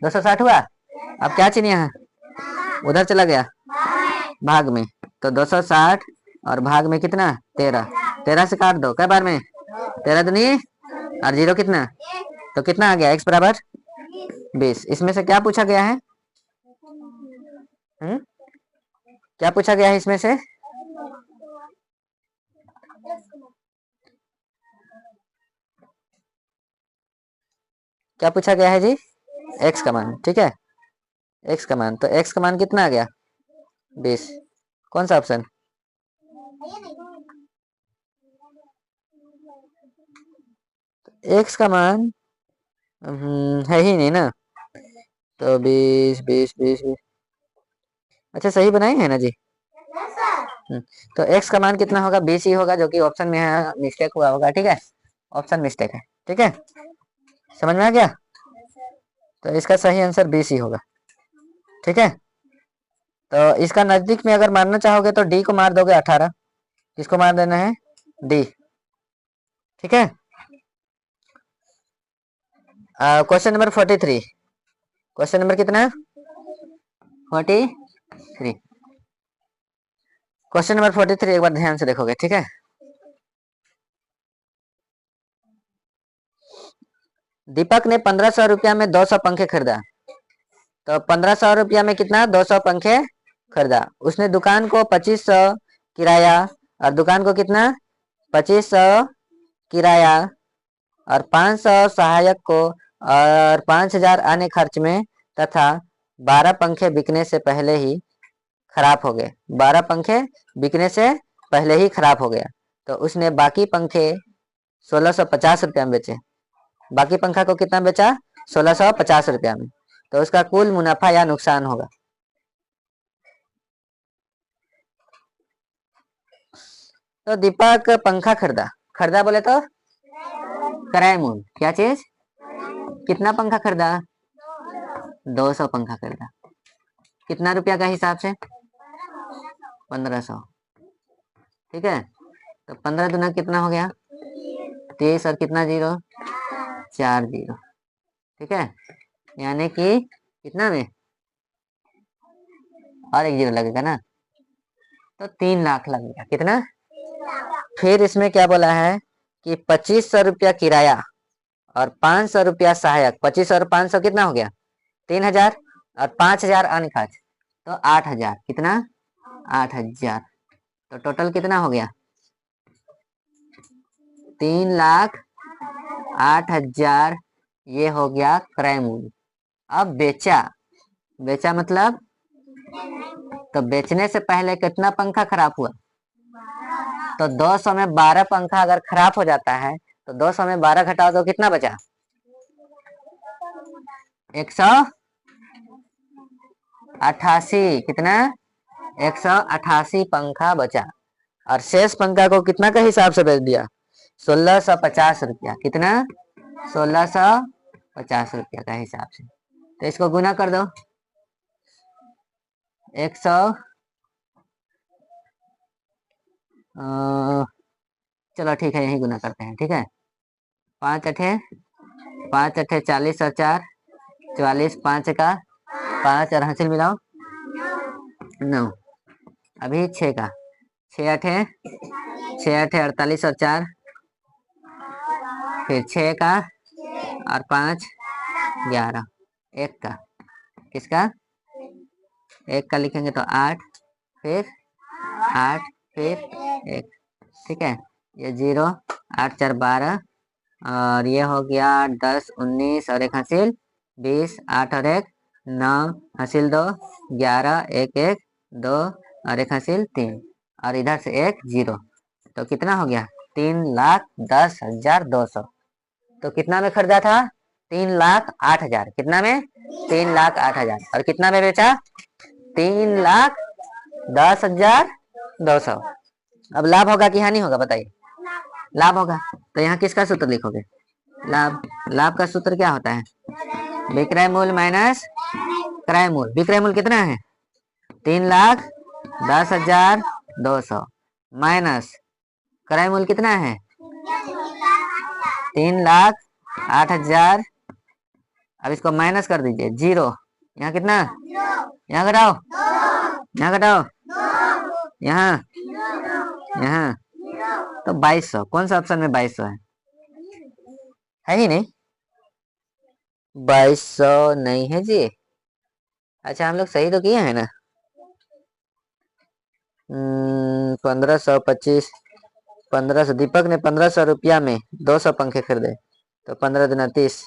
260 हुआ। अब क्या चीज यहाँ उधर चला गया भाग में, तो 260 और भाग में कितना? 13। 13 से काट दो, क्या बार में? 13 दूनी और 0 कितना? तो कितना आ गया? x बराबर 20। इसमें से क्या पूछा गया है? क्या पूछा गया है इसमें से? क्या पूछा गया है जी? x का मान। ठीक है, x का मान। तो x का मान कितना आ गया? 20। कौन सा ऑप्शन? x का मान है ही नहीं ना, तो 20 20 20 20। अच्छा, सही बनाए हैं ना जी? तो x का मान कितना होगा? 20 ही होगा, जो कि ऑप्शन में है, मिस्टेक हुआ होगा। ठीक है, ऑप्शन मिस्टेक है। ठीक है, समझ में आ गया? तो इसका सही आंसर 20 ही होगा। ठीक है, तो इसका नजदीक में अगर मारना चाहोगे तो d को मार दोगे 18। किसको मार देना है? d। ठीक है, क्वेश्चन नंबर 43। क्वेश्चन नंबर कितना? 43। क्वेश्चन नंबर 43 एक बार ध्यान से देखोगे। ठीक है, दीपक ने 1500 रुपया में 200 पंखे खरीदा। तो 1500 रुपया में कितना? 200 पंखे खरीदा। उसने दुकान को 2500 किराया और दुकान को कितना? 2500 किराया और 500 सहायक को और 5000 आने खर्च में तथा 12 पंखे बिकने से पहले ही खराब हो गए। 12 पंखे बिकने से पहले ही खराब हो गया। तो उसने बाकी पंखे 1650 रुपया में बेचे। बाकी पंखा को कितना बेचा? 1650 रुपया में। तो उसका कुल मुनाफा या नुकसान होगा। तो दीपक पंखा खरीदा। खरीदा बोले तो किराए मूल। क्या चीज? कितना पंखा खरीदा? 200 पंखा खरीदा। कितना रुपया का हिसाब से? 1500। ठीक है, तो 15 दुना कितना हो गया? 30 और कितना जीरो? 4 जीरो। ठीक है, यानी कि कितना में और एक जीरो लगेगा ना, तो 3 लाख लग गया। कितना? फिर इसमें क्या बोला है कि 2500 रुपया किराया और 500 रुपया सहायक। 25 और 500 कितना हो गया? 3000 और 5000 अन्य खर्च, तो 8000। कितना? 8000। तो टोटल कितना हो गया? 3,08,000। ये हो गया क्रय मूल्य। अब बेचा। बेचा मतलब, तो बेचने से पहले कितना पंखा खराब हुआ? तो 200 में 12 पंखा अगर खराब हो जाता है तो 200 में 12 घटाओ तो कितना बचा? 188। कितना? 188 पंखा बचा। और शेष पंखा को कितना के हिसाब से बेच दिया? 1650 रुपया। कितना? 1650 रुपया का हिसाब से। तो इसको गुना कर दो 100, चलो ठीक है यही गुना करते हैं। ठीक है, 5 अठे 40 और 4 44, 5 का 5 और हासिल मिलाओ 9। अभी 6 का 6 अठे 48 और 4, फिर 6 का और 5 11, 1 का। किसका? 1 का लिखेंगे तो 8, फिर 8, फिर 1। ठीक है, ये 0, 8 4 12, और ये हो गया 10 19 और 1 हासिल 20, 8 और 1 9, हासिल 2 11, 1 1 2 और 1 हासिल 3, और इधर से 1 0। तो कितना हो गया? 3,10,200। तो कितना में खरीदा था? 3,08,000। कितना में? 3,08,000। और कितना में बेचा? 3,10,200। अब लाभ होगा कि हानि होगा बताइए? लाभ होगा। तो यहाँ किसका सूत्र लिखोगे? लाभ। लाभ का सूत्र क्या होता है? विक्रय मूल्य माइनस क्रय मूल्य। विक्रय मूल्य कितना है? 3,10,200 माइनस क्रय मूल्य कितना है? 3,08,000। अब इसको माइनस कर दीजिए 0। यहाँ कितना? यहाँ घटाओ, यहाँ घटाओ, यहाँ यहाँ तो 2200। कौन सा ऑप्शन में 2200 है ही नहीं? 2200 नहीं है जी। अच्छा हम लोग सही तो किए हैं ना? 1525, 1500। दीपक ने 1500 रुपया में 200 पंखे खरीदे। तो 15 दूना 30,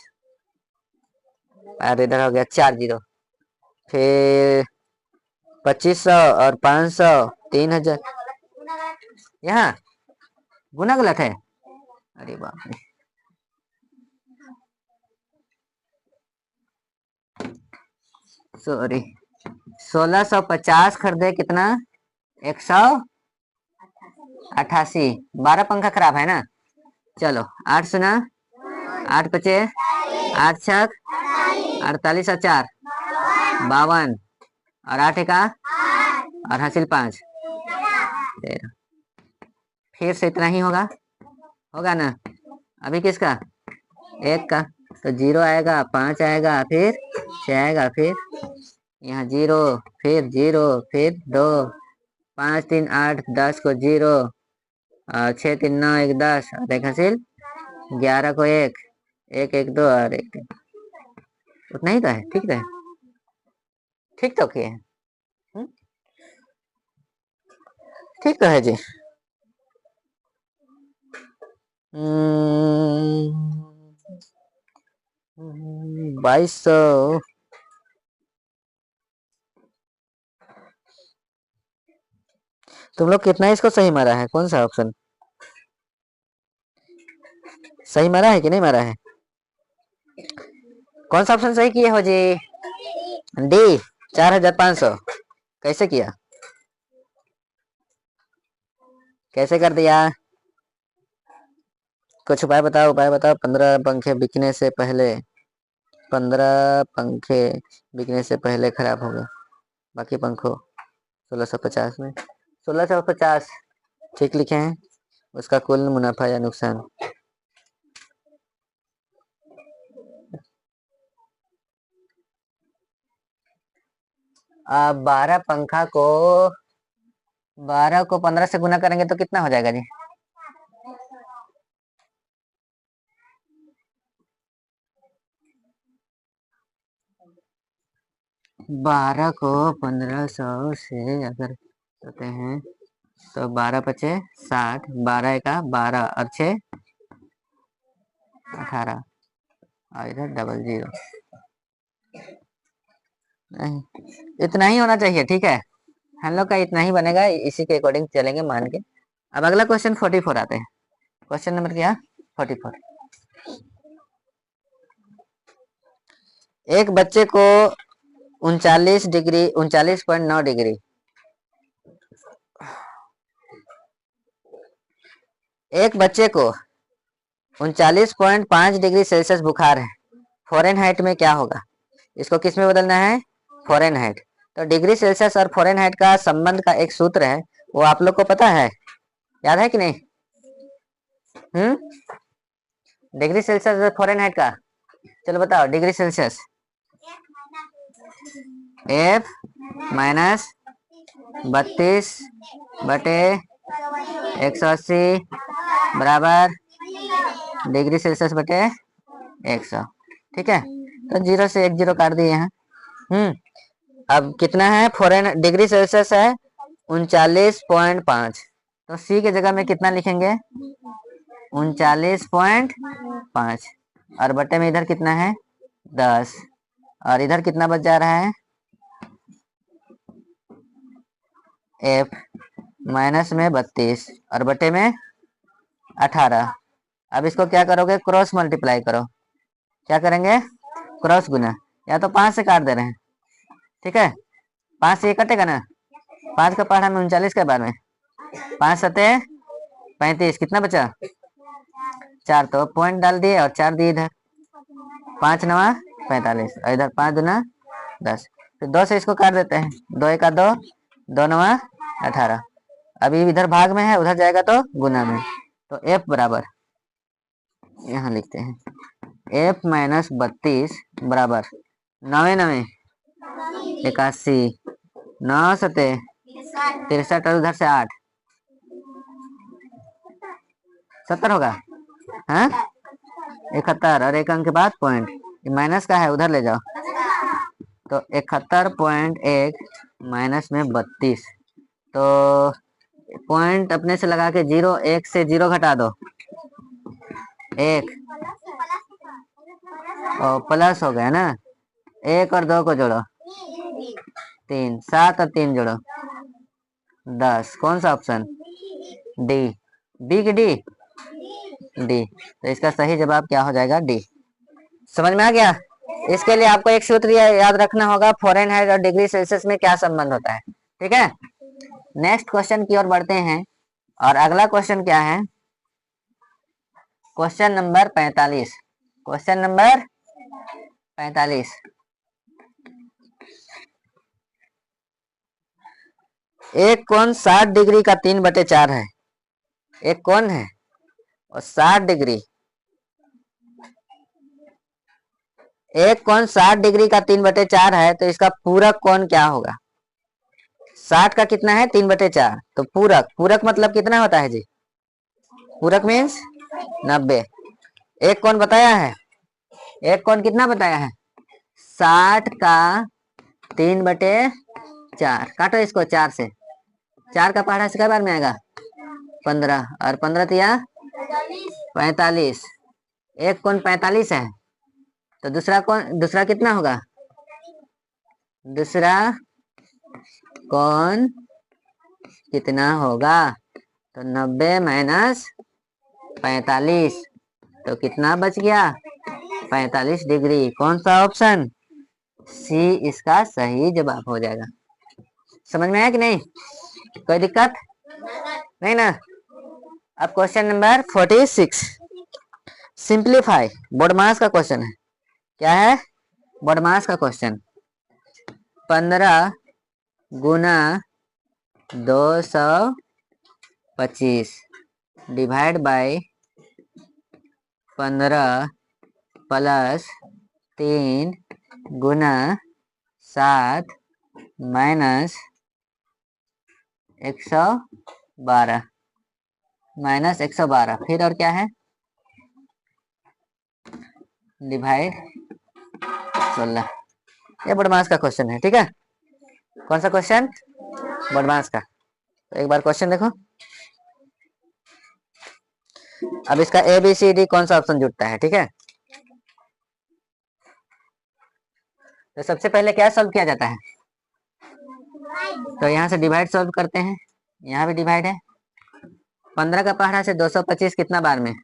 और इधर हो गया 4 0। फिर 2500 और 500 3000। यहाँ गुना गलत है। अरे बाप रे, सॉरी। 1650 खरीदे। कितना? 188। 12 पंखा खराब है ना। चलो 8 सुना 8 पचे 8 छक 48 और 4 52, और 8 का और हासिल 5 13। फिर से इतना ही होगा, होगा ना? अभी किसका? 1 का। तो 0 आएगा, 5 आएगा, फिर 6 आएगा, फिर यहाँ 0, फिर 0, फिर 2 5 3 8 10 को 0, 6 3 9 1 10 और 1 हासिल 11 को 1 1 1 2 और 1 3। उतना ही तो है। ठीक है, ठीक तो किए हैं। ठीक तो है जी। 2200। तुम लोग कितना इसको सही मारा है? कौन सा ऑप्शन सही मारा है कि नहीं मारा है? कौन सा ऑप्शन सही किए हो जी? डी 4500। कैसे किया? कैसे कर दिया? कुछ उपाय बताओ, उपाय बताओ। 15 पंखे बिकने से पहले 15 पंखे बिकने से पहले खराब हो गए। बाकी पंखों 1650 में 1650 ठीक लिखे हैं। उसका कुल मुनाफा या नुकसान। अब 12 पंखा को 12 को 15 से गुना करेंगे तो कितना हो जाएगा जी? 12 को 1500 से अगर करते हैं तो 12 पचे 60, 12 का 12 और 6 18, और इधर 00। नहीं, इतना ही होना चाहिए। ठीक है, हम लोग का इतना ही बनेगा, इसी के अकॉर्डिंग चलेंगे मान के। अब अगला क्वेश्चन 44 आते हैं। क्वेश्चन नंबर क्या? 44। एक बच्चे को 39 डिग्री 39.9 डिग्री एक बच्चे को 39.5 डिग्री सेल्सियस बुखार है, फ़ारेनहाइट में क्या होगा? इसको किस में बदलना है? फ़ारेनहाइट। तो डिग्री सेल्सियस और फ़ारेनहाइट का संबंध का एक सूत्र है, वो आप लोग को पता है? याद है कि नहीं? डिग्री सेल्सियस और फ़ारेनहाइट का, चलो बताओ। डिग्री सेल्सियस F माइनस 32 बटे 180 बराबर डिग्री सेल्सियस बटे 100। ठीक है, तो 0 से 1 0 काट दिए हैं। अब कितना है? डिग्री सेल्सियस है 39.5, तो सी के जगह में कितना लिखेंगे? 39.5, और बटे में इधर कितना है? 10, और इधर कितना बच जा रहा है? F माइनस में 32 और बटे में 18। अब इसको क्या करोगे? क्रॉस मल्टीप्लाई करो। क्या करेंगे? क्रॉस गुना, या तो 5 से काट दे रहे हैं। ठीक है, 5 से ये कटेगा ना, 5 का पहाड़ा में 39 के बाद में 5 सते 35, कितना बचा? 4, तो पॉइंट डाल दिए और 4 दिए इधर। 5 नवा 45, और इधर 5 दूना 10, फिर 2 से इसको काट देते हैं। 2 1 2, 2 नवा 18। अभी इधर भाग में है, उधर जाएगा तो गुना में। तो F बराबर यहाँ लिखते हैं, F माइनस 32 बराबर 9 9 81, 9 सते 63, और उधर से 8 70 होगा। हाँ, 71, और 1 अंक के बाद पॉइंट, माइनस का है, उधर ले जाओ। तो 71.1 माइनस में 32, तो पॉइंट अपने से लगा के 0, 1 से 0 घटा दो, 1 और प्लस हो गया ना, 1 और 2 को जोड़ो 3, 7 और 3 जोड़ो 10। कौन सा ऑप्शन? डी। बी की डी? डी। तो इसका सही जवाब क्या हो जाएगा? डी। समझ में आ गया? इसके लिए आपको एक सूत्र याद रखना होगा, फ़ारेनहाइट और डिग्री सेल्सियस में क्या संबंध होता है। ठीक है, नेक्स्ट क्वेश्चन की ओर बढ़ते हैं, और अगला क्वेश्चन क्या है? Question number 45। क्वेश्चन नंबर 45, एक कोण 60 डिग्री का 3/4 है। एक कोण है और 60 डिग्री, एक कोण 60 डिग्री का 3/4 है, तो इसका पूरक कोण क्या होगा? 60 का कितना है? 3/4, तो पूरक, पूरक मतलब कितना होता है जी? पूरक मीन्स 90। एक कोण बताया है, एक कोण कितना बताया है? 60 का 3/4, काटो इसको 4 से, 4 का पहाड़ा से कई बार में आएगा? 15, और 15 तिया 45। एक कोण 45 है, तो दूसरा कोण, दूसरा कितना होगा? दूसरा कोण कितना होगा? तो 90 माइनस 45, तो कितना बच गया? 45 डिग्री। कौन सा ऑप्शन? सी इसका सही जवाब हो जाएगा। समझ में आया कि नहीं? कोई दिक्कत नहीं ना? अब क्वेश्चन नंबर 46, सिंप्लीफाई, बोडमास का क्वेश्चन है। क्या है? बोडमास का question. 15 Guna 225 divide by 15 plus 3 Guna 7 minus 112, minus 112, फिर और क्या है? डिवाइड 16। ये बोडमास का क्वेश्चन है। ठीक है, कौन सा क्वेश्चन? बोडमास का। तो एक बार क्वेश्चन देखो। अब इसका ABCD कौन सा ऑप्शन जुटता है? ठीक है, तो सबसे पहले क्या सॉल्व किया जाता है? तो यहाँ से डिवाइड सॉल्व करते हैं, यहाँ भी डिवाइड है। 15 का पहाड़ा से 225 कितना बार में?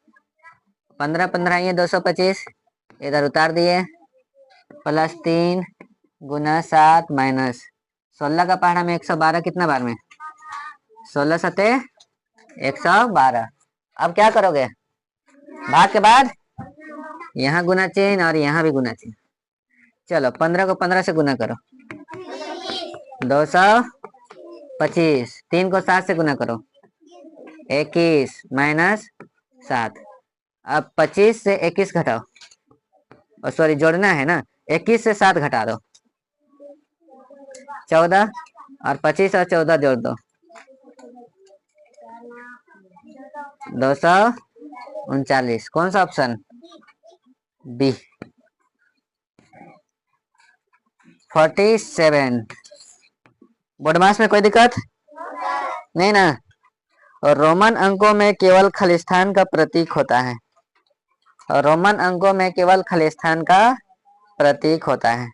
15 15 ये 225, इधर उतार दिए, प्लस 3 गुना 7 माइनस 16 का पहाड़ा में 112 कितना बार में? 16 सते 112, अब क्या करोगे, भाग के बाद यहाँ गुना चिन्ह और यहाँ भी गुना चिन्ह। चलो 15 को 15 से गुना करो, 225। 3 को 7 से गुना करो, 21 माइनस 7। अब 25 से 21 घटाओ, और सॉरी जोड़ना है ना, 21 से 7 घटा दो, 14। और 25 और 14 जोड़ दो, 239। कौन सा ऑप्शन, बी 47। बोडमास में कोई दिक्कत नहीं ना। और रोमन अंकों में केवल खलिस्तान का प्रतीक होता है, और रोमन अंकों में केवल खलिस्तान का प्रतीक होता है।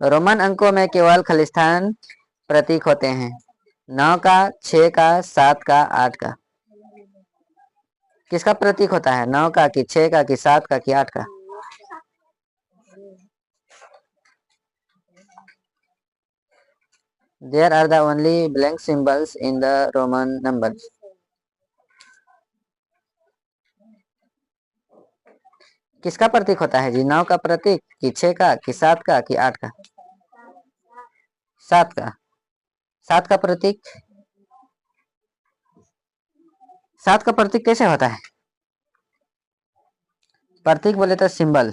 रोमन अंकों में केवल खलिस्तान प्रतीक होते हैं, 9 का, 6 का, 7 का, 8 का। किसका प्रतीक होता है, 9 का कि 6 का कि 7 का कि 8 का? There are the only blank symbols in the Roman numbers. किसका प्रतीक होता है जी, 9 का प्रतीक कि 6 का कि 7 का कि 8 का? 7 का। 7 का प्रतीक, 7 का प्रतीक कैसे होता है? प्रतीक बोले तो सिंबल।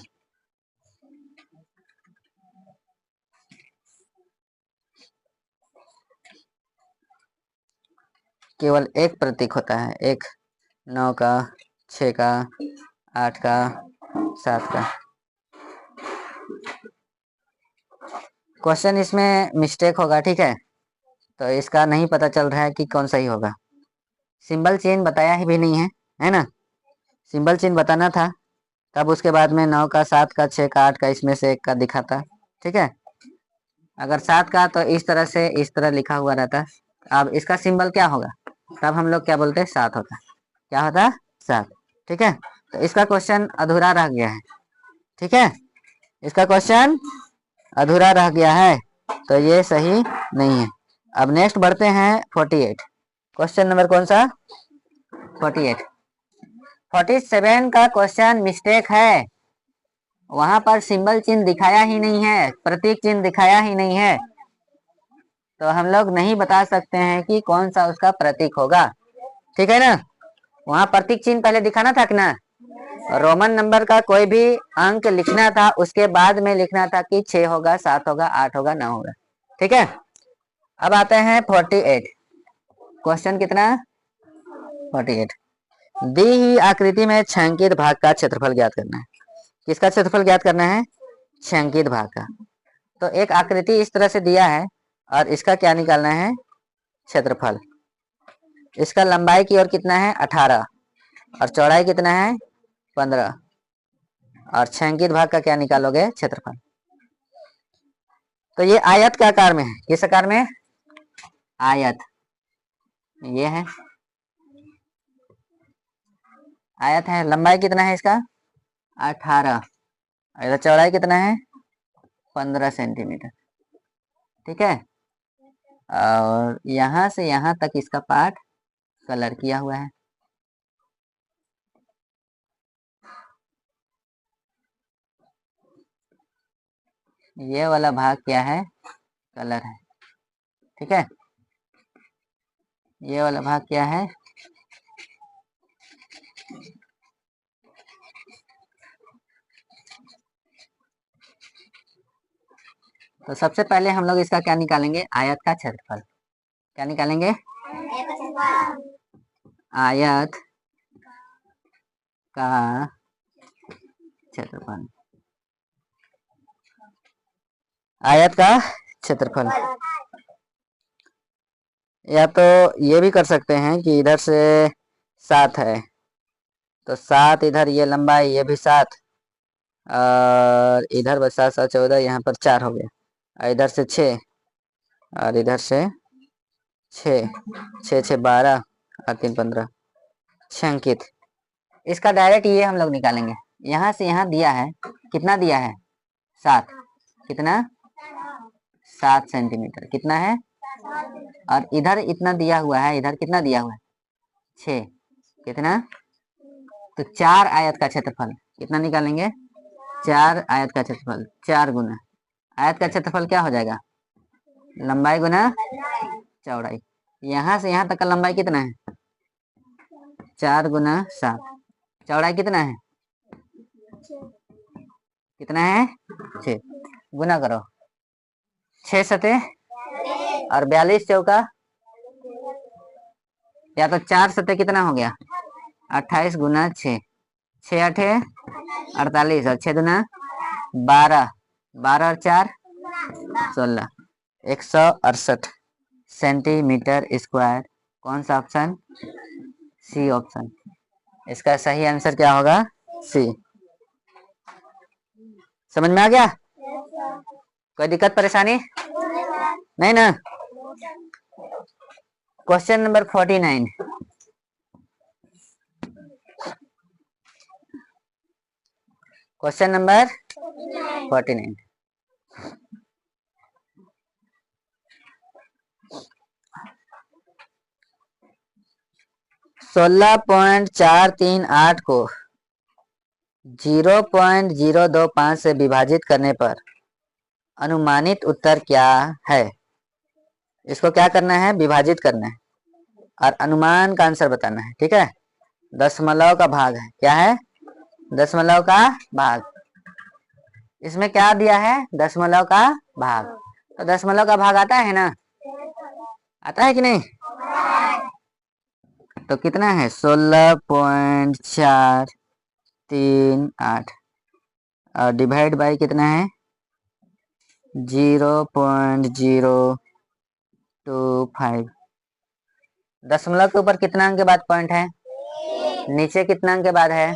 केवल एक प्रतीक होता है, एक 9 का, 6 का, 8 का, 7 का। क्वेश्चन इसमें मिस्टेक होगा, ठीक है, तो इसका नहीं पता चल रहा है कि कौन सही होगा। सिंबल चेन बताया ही भी नहीं है, है ना। सिंबल चेन बताना था, तब उसके बाद में 9 का, 7 का, 6 का, 8 का, इसमें से एक का दिखाता, ठीक है। अगर 7 का तो इस तरह से इस तरह लिखा हुआ रहता। अब इसका सिंबल क्या होगा, तब हम लोग क्या बोलते हैं, 7 होता। क्या होता, 7, ठीक है। तो इसका क्वेश्चन अधूरा रह गया है, ठीक है, इसका क्वेश्चन अधूरा रह गया है, तो ये सही नहीं है। अब नेक्स्ट बढ़ते हैं 48। क्वेश्चन नंबर कौन सा, 48। 47 का क्वेश्चन मिस्टेक है, वहां पर सिंबल चिन्ह दिखाया ही नहीं है, प्रतीक चिन्ह दिखाया ही नहीं है, तो हम लोग नहीं बता सकते हैं कि कौन सा उसका प्रतीक होगा, ठीक है ना। वहां प्रतीक चिन्ह पहले दिखाना था कि ना, रोमन नंबर का कोई भी अंक लिखना था, उसके बाद में लिखना था कि 6 होगा, 7 होगा, 8 होगा, 9 होगा, ठीक है। अब आते हैं 48। क्वेश्चन कितना, 48। दी ही आकृति में छांकित भाग का क्षेत्रफल ज्ञात करना है। किसका क्षेत्रफल ज्ञात करना है, छांकित भाग का। तो एक आकृति इस तरह से दिया है, और इसका क्या निकालना है, क्षेत्रफल। इसका लंबाई की ओर कितना है, 18, और चौड़ाई कितना है, 15, और छांकित भाग का क्या निकालोगे, क्षेत्रफल। तो ये आयत के आकार में है, किस आकार में, आयत, ये है आयत है। लंबाई कितना है इसका, 18, और चौड़ाई कितना है, 15 सेंटीमीटर, ठीक है। और यहाँ से यहाँ तक इसका पार्ट कलर किया हुआ है। ये वाला भाग क्या है, कलर है, ठीक है। ये वाला भाग क्या है, तो सबसे पहले हम लोग इसका क्या निकालेंगे, आयत का क्षेत्रफल। क्या निकालेंगे, आयत का क्षेत्रफल। आयत का क्षेत्रफल, या तो ये भी कर सकते हैं कि इधर से 7 है, तो 7 इधर, ये लंबाई, ये भी 7, और इधर बस 7 7 14, यहाँ पर 4 हो गया, और इधर से 6, और इधर से 6, 6 6 12, और 3 15, छांकित। इसका डायरेक्ट ये हम लोग निकालेंगे, यहाँ से यहाँ दिया है, कितना दिया है, 7, कितना, 7 सेंटीमीटर, कितना है, और इधर इतना दिया हुआ है, इधर कितना दिया हुआ है, 6 कितना, तो 4 आयत का क्षेत्रफल कितना निकालेंगे, 4 आयत का क्षेत्रफल, 4 गुना आयत का क्षेत्रफल क्या हो जाएगा, लंबाई गुना चौड़ाई। यहाँ से यहाँ तक का लंबाई कितना है, 4 गुना 7, चौड़ाई कितना है, कितना है 6, गुना करो, 6 सते और 42 चौका, या तो 4 सते कितना हो गया 28 गुना 6, 6 आठे 48 और 6 दुना 12, 12 और 4 16, 168 सेंटीमीटर स्क्वायर। कौन सा ऑप्शन, सी ऑप्शन। इसका सही आंसर क्या होगा, सी। समझ में आ गया, कोई दिक्कत परेशानी नहीं ना। क्वेश्चन नंबर 49, क्वेश्चन नंबर 49, सोलह पॉइंट 438 को 0.025 से विभाजित करने पर अनुमानित उत्तर क्या है। इसको क्या करना है, विभाजित करना है और अनुमान का आंसर बताना है, ठीक है। दशमलव का भाग है, क्या है, दशमलव का भाग। इसमें क्या दिया है, दशमलव का भाग, तो दशमलव का भाग आता है ना, आता है कि नहीं, तो कितना है 16.438 और डिवाइड बाई कितना है 0.025। दशमलव के ऊपर कितना अंक के बाद पॉइंट है, नीचे कितना अंक के बाद है,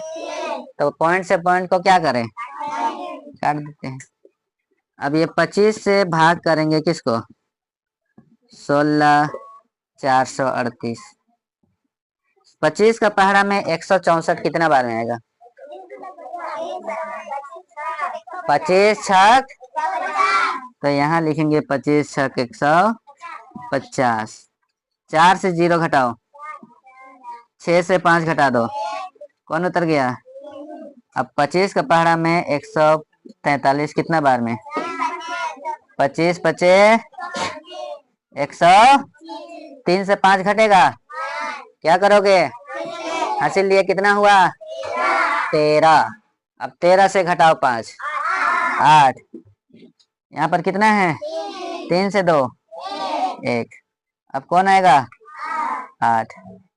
तो पॉइंट से पॉइंट को क्या करें, काट देते हैं। अब ये 25 से भाग करेंगे किसको, 16,438। 25 का पहाड़ा में 164 कितना बार में आएगा, 25 छक, तो यहाँ लिखेंगे 25 छक 150। 4 से 0 घटाओ, 6 से 5 घटा दो, कौन उतर गया। अब 25 का पहाड़ा में 143 कितना बार में, 25 पचे 100, 3 से 5 घटेगा, क्या करोगे, हासिल लिए कितना हुआ 13। अब 13 से घटाओ 5 8, यहाँ पर कितना है 3 से 2 1, अब कौन आएगा 8,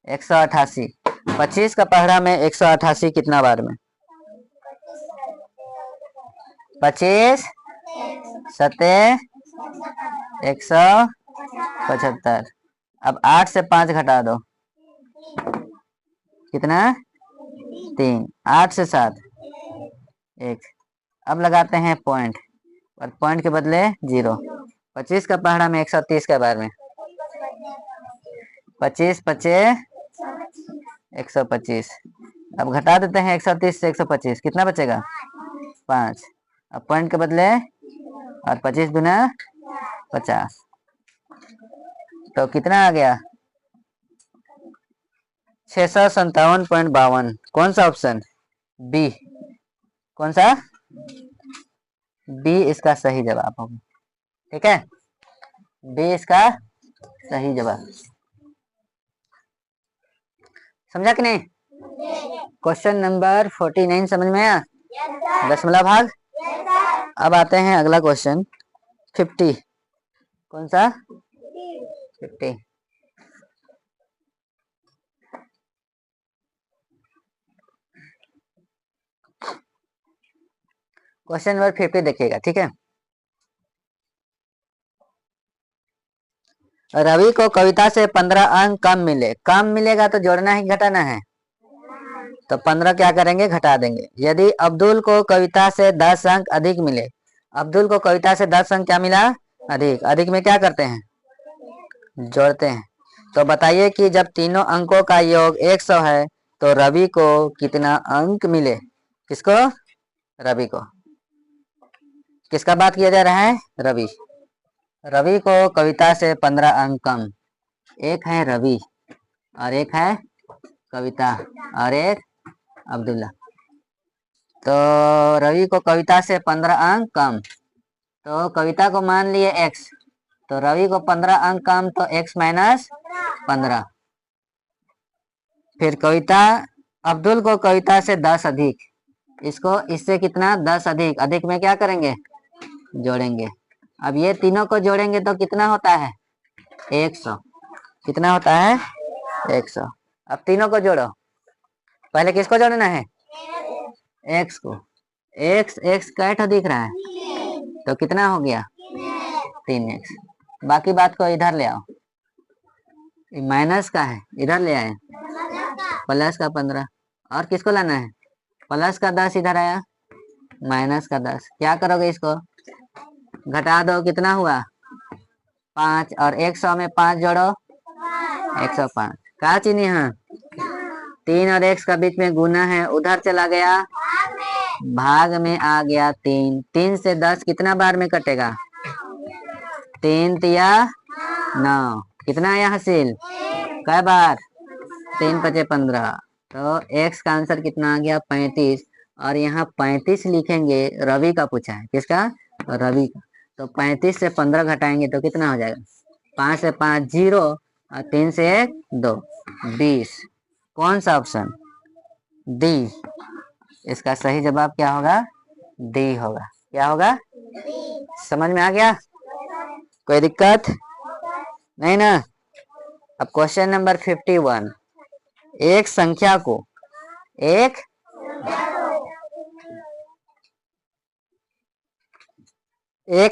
188। 25 का पहाड़ा में 188 कितना बार में, 25 सते 175। अब 8 से 5 घटा दो, कितना 3, 8 से 7 1। अब लगाते हैं पॉइंट, और पॉइंट के बदले 0। 25 का पहाड़ा में 130 के बार में, 25 पचे 125। अब घटा देते हैं 130 से 125, कितना बचेगा 5। अब पॉइंट के बदले और 25 गुना 50, तो कितना आ गया 657.52। कौन सा ऑप्शन, बी। कौन सा, बी इसका सही जवाब होगा, ठीक है, बी इसका सही जवाब। समझा कि नहीं, क्वेश्चन नंबर 49 समझ में आया, दशमलव भाग। अब आते हैं अगला क्वेश्चन 50। कौन सा 50, क्वेश्चन नंबर 50 देखिएगा, ठीक है। रवि को कविता से 15 अंक कम मिले, कम मिलेगा तो जोड़ना है घटाना है, तो 15 क्या करेंगे घटा देंगे। यदि अब्दुल को कविता से 10 अंक अधिक मिले, अब्दुल को कविता से 10 अंक क्या मिला अधिक, अधिक में क्या करते हैं जोड़ते हैं। तो बताइए कि जब तीनों अंकों का योग 100 है तो रवि को कितना अंक मिले, किसको, रवि को। किसका बात किया जा रहा है, रवि। रवि को कविता से 15 अंक कम, एक है रवि और एक है कविता और एक अब्दुल्ला। तो रवि को कविता से 15 अंक कम, तो कविता को मान लिए x, तो रवि को 15 अंक कम, तो x माइनस 15। फिर कविता अब्दुल को कविता से 10 अधिक, इसको इससे कितना 10 अधिक, अधिक में क्या करेंगे जोड़ेंगे। अब ये तीनों को जोड़ेंगे तो कितना होता है 100, कितना होता है 100। अब तीनों को जोड़ो, पहले किसको जोड़ना है x को, x कैट दिख रहा है तो कितना हो गया 3x। बाकी बात को इधर ले आओ, माइनस का है इधर ले आए, प्लस का 15, और किसको लाना है प्लस का 10 इधर आया, माइनस का 10। क्या करोगे इसको घटा दो, कितना हुआ 5, और 100 में 5 जोड़ो 105। क्या चिन्ह यहाँ 3 और x का बीच में गुना है, उधर चला गया भाग में आ गया 3। 3 से 10 कितना बार में कटेगा 3 तिया 9, कितना आया हासिल कै बार 3 पचे 15। तो x का आंसर कितना आ गया 35, और यहाँ 35 लिखेंगे, रवि का पूछा है, किसका रवि का। तो 35 से 15 घटाएंगे तो कितना हो जाएगा 5 से 5 0, और 3 से 1 2, 20। कौन सा ऑप्शन डी, इसका सही जवाब क्या होगा डी होगा। क्या होगा समझ में आ गया, कोई दिक्कत नहीं ना। अब क्वेश्चन नंबर 51, एक संख्या को एक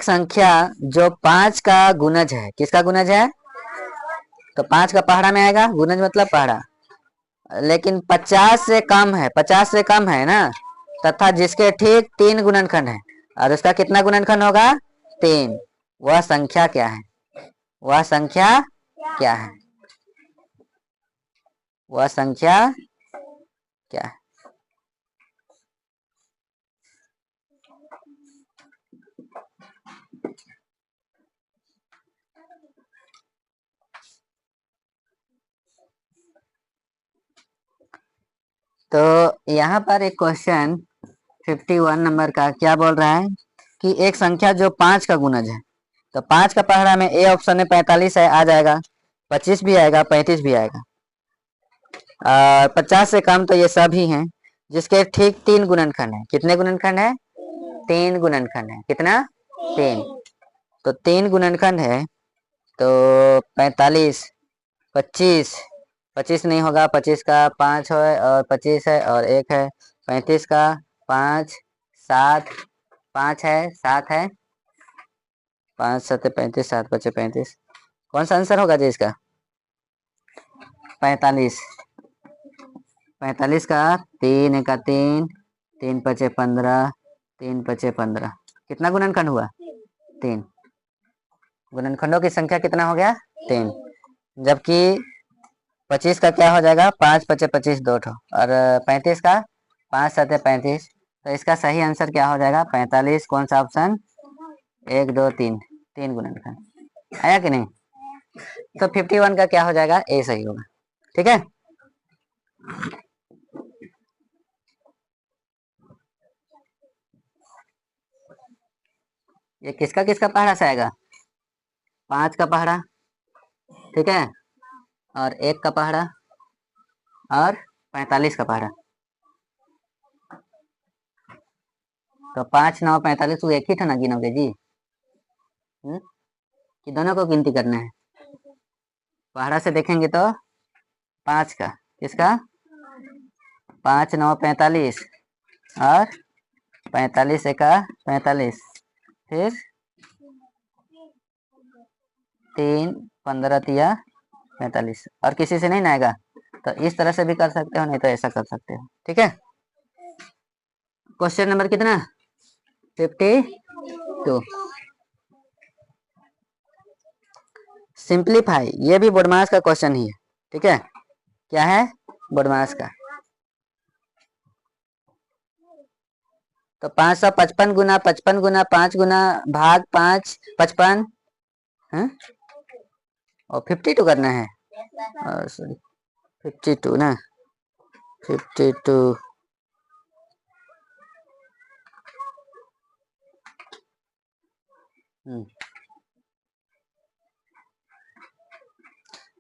संख्या जो 5 का गुणज है, किसका गुणज है तो 5 का पहाड़ा में आएगा, गुणज मतलब पहाड़ा, लेकिन 50 से कम है, 50 से कम है ना, तथा जिसके ठीक 3 गुणनखंड है, और उसका कितना गुणनखंड होगा 3, वह संख्या क्या है, वह संख्या क्या है, वह संख्या क्या है। तो यहाँ पर एक क्वेश्चन 51 नंबर का क्या बोल रहा है कि एक संख्या जो 5 का गुणज है, तो 5 का पहाड़ा में ए ऑप्शन में 45 है, आ जाएगा, 25 भी आएगा, 35 भी आएगा, और 50 से कम तो ये सभी हैं, जिसके ठीक 3 गुणनखंड है, कितने गुणनखंड है 3 गुणनखंड है, कितना 3, तो 3 गुणनखंड है, तो 45 25 25 नहीं होगा, 25 का 5 है और 25 है और 1 है, 35 का 5 7 5 है 7 है, 5 7 35, 7 बचे 35। कौन सा आंसर होगा जी इसका 45। 45 का 3 1 का 3, 3 पचे 15, 3 पचे 15, कितना गुणनखंड हुआ 3, गुणनखंडों की संख्या कितना हो गया 3, जबकि 25 का क्या हो जाएगा 5 पचे 25 2 ठो, और 35 का 5 7 35, तो इसका सही आंसर क्या हो जाएगा 45। कौन सा ऑप्शन 1 2 3, 3 गुणनखंड आया कि नहीं। तो 51 का क्या हो जाएगा ए सही होगा, ठीक है। ये किसका किसका पहाड़ा से आएगा 5 का पहाड़ा, ठीक है, और 1 का पहाड़ा और 45 का पहाड़ा, तो 5 9 45 वो एक ही था ना गिनोगे जी, कि दोनों को गिनती करना है। पहाड़ा से देखेंगे तो 5 का, किसका 5 9 45, और 45 एका 45, फिर 3 15 तिया 45, और किसी से नहीं ना आएगा, तो इस तरह से भी कर सकते हो, नहीं तो ऐसा कर सकते हो, ठीक है। क्वेश्चन नंबर कितना 52, सिंप्लीफाई, ये भी बोडमास का क्वेश्चन ही है, ठीक है। क्या है बोडमास का, तो 555 गुना 55 गुना 5 गुना भाग 5 55 है, और 52 करना है, सॉरी 52 ना, 52।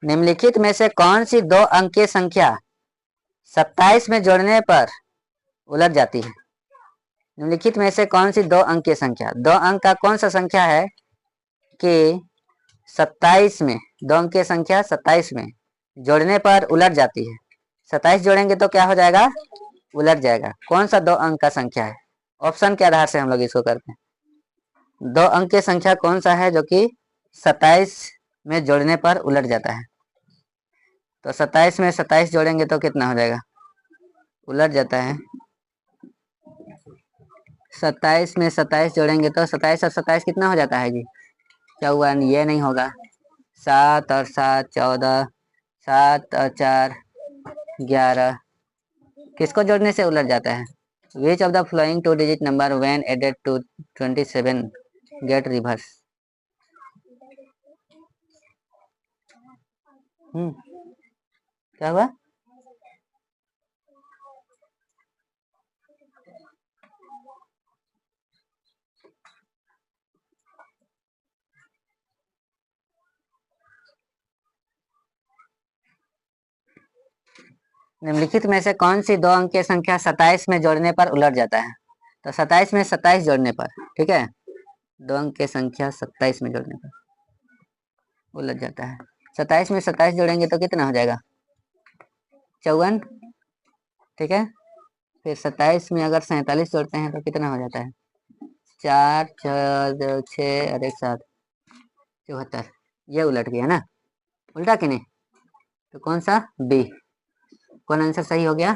निम्नलिखित में से कौन सी 2 अंक की संख्या 27 में जोड़ने पर उलट जाती है? निम्नलिखित में से कौन सी 2 अंक की संख्या, 2 अंक का कौन सा संख्या है कि 27 में, 2 अंक की संख्या 27 में जोड़ने पर उलट जाती है? 27 जोड़ेंगे तो क्या हो जाएगा? उलट जाएगा। कौन सा 2 अंक का संख्या है? ऑप्शन के आधार से हम लोग इसको करते हैं। 2 अंक की संख्या कौन सा है जो कि 27 में जोड़ने पर उलट जाता है? तो 27 में 27 जोड़ेंगे तो कितना हो जाएगा? उलट जाता है। 27 में 27 जोड़ेंगे तो 27 और 27 कितना हो जाता है जी? 54। ये नहीं होगा। 7 और 7 14, 7 और 4 11। किसको जोड़ने से उलट जाता है? Which of the following 2 digit number when added to 27 get reverse? क्या हुआ? निम्नलिखित में से कौन सी 2 अंक की संख्या 27 में जोड़ने पर उलट जाता है? तो 27 में 27 जोड़ने पर, ठीक है, 2 अंक की संख्या 27 में जोड़ने पर उलट जाता है। 27 में 27 जोड़ेंगे तो कितना हो जाएगा? 54, ठीक है। फिर 27 में अगर 47 जोड़ते हैं तो कितना हो जाता है? 4 6 और 1 7 74। ये उलट गया ना, उल्टा कि नहीं? तो कौन सा? बी। कौन आंसर सही हो गया?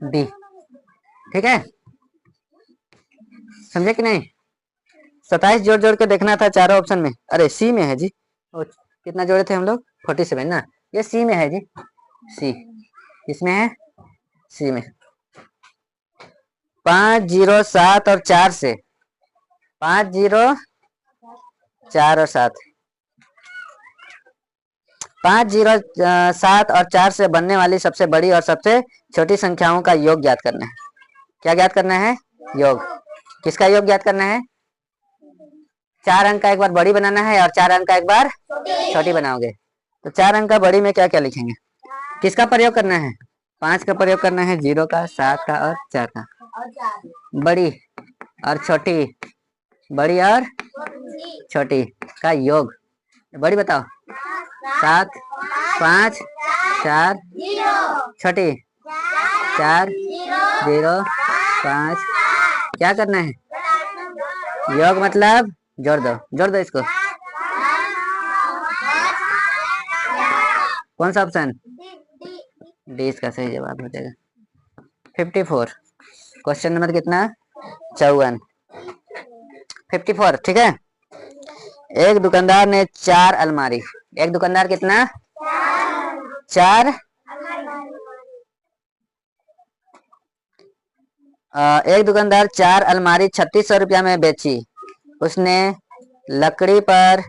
बी, ठीक है। समझे कि नहीं? 27 जोड़ जोड़ के देखना था चारों ऑप्शन में। अरे सी में है जी। और कितना जोड़े थे हम लोग? 47 ना। ये सी में है जी, सी। इसमें है सी में। 5 0 7 और 4 से, 5 0 4 और 7, 5 0 7 और 4 से बनने वाली सबसे बड़ी और सबसे छोटी संख्याओं का योग ज्ञात करना है। क्या ज्ञात करना है? योग। किसका योग ज्ञात करना है? 4 अंक का एक बार बड़ी बनाना है और 4 अंक का एक बार छोटी बनाओगे। तो 4 अंक का बड़ी में क्या क्या लिखेंगे? किसका प्रयोग करना है? 5 का प्रयोग करना है, 0 का, 7 का और 4 का। बड़ी और छोटी, बड़ी और छोटी का योग। बड़ी बताओ। 7 5 4, छोटी 4 0 5। क्या करना है? योग मतलब जोड़ दो, जोड़ दो इसको। कौन सा ऑप्शन? डी इसका सही जवाब हो जाएगा। 54। क्वेश्चन नंबर कितना? 54। 54, ठीक है। एक दुकानदार ने 4 अलमारी, एक दुकानदार कितना? 4। एक दुकानदार 4 अलमारी 3600 रुपया में बेची। उसने लकड़ी पर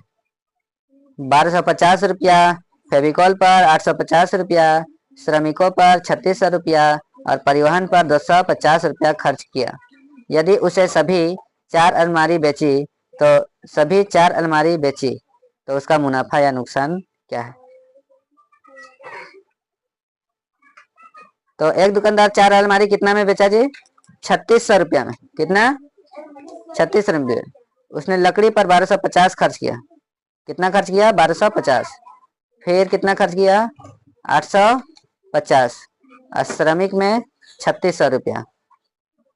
1250 रुपया, फेविकॉल पर 850 रुपया, श्रमिकों पर 3600 रुपया और परिवहन पर 250 रुपया खर्च किया। यदि उसे सभी 4 अलमारी बेची तो सभी 4 अलमारी बेची तो उसका मुनाफा या नुकसान क्या है? तो एक दुकानदार 4 अलमारी कितना में बेचा जी? 3600 रुपया में। कितना? 3600 रुपये। उसने लकड़ी पर 1250 खर्च किया। कितना खर्च किया? 1250। फिर कितना खर्च किया? 850। और श्रमिक में 3600 रुपया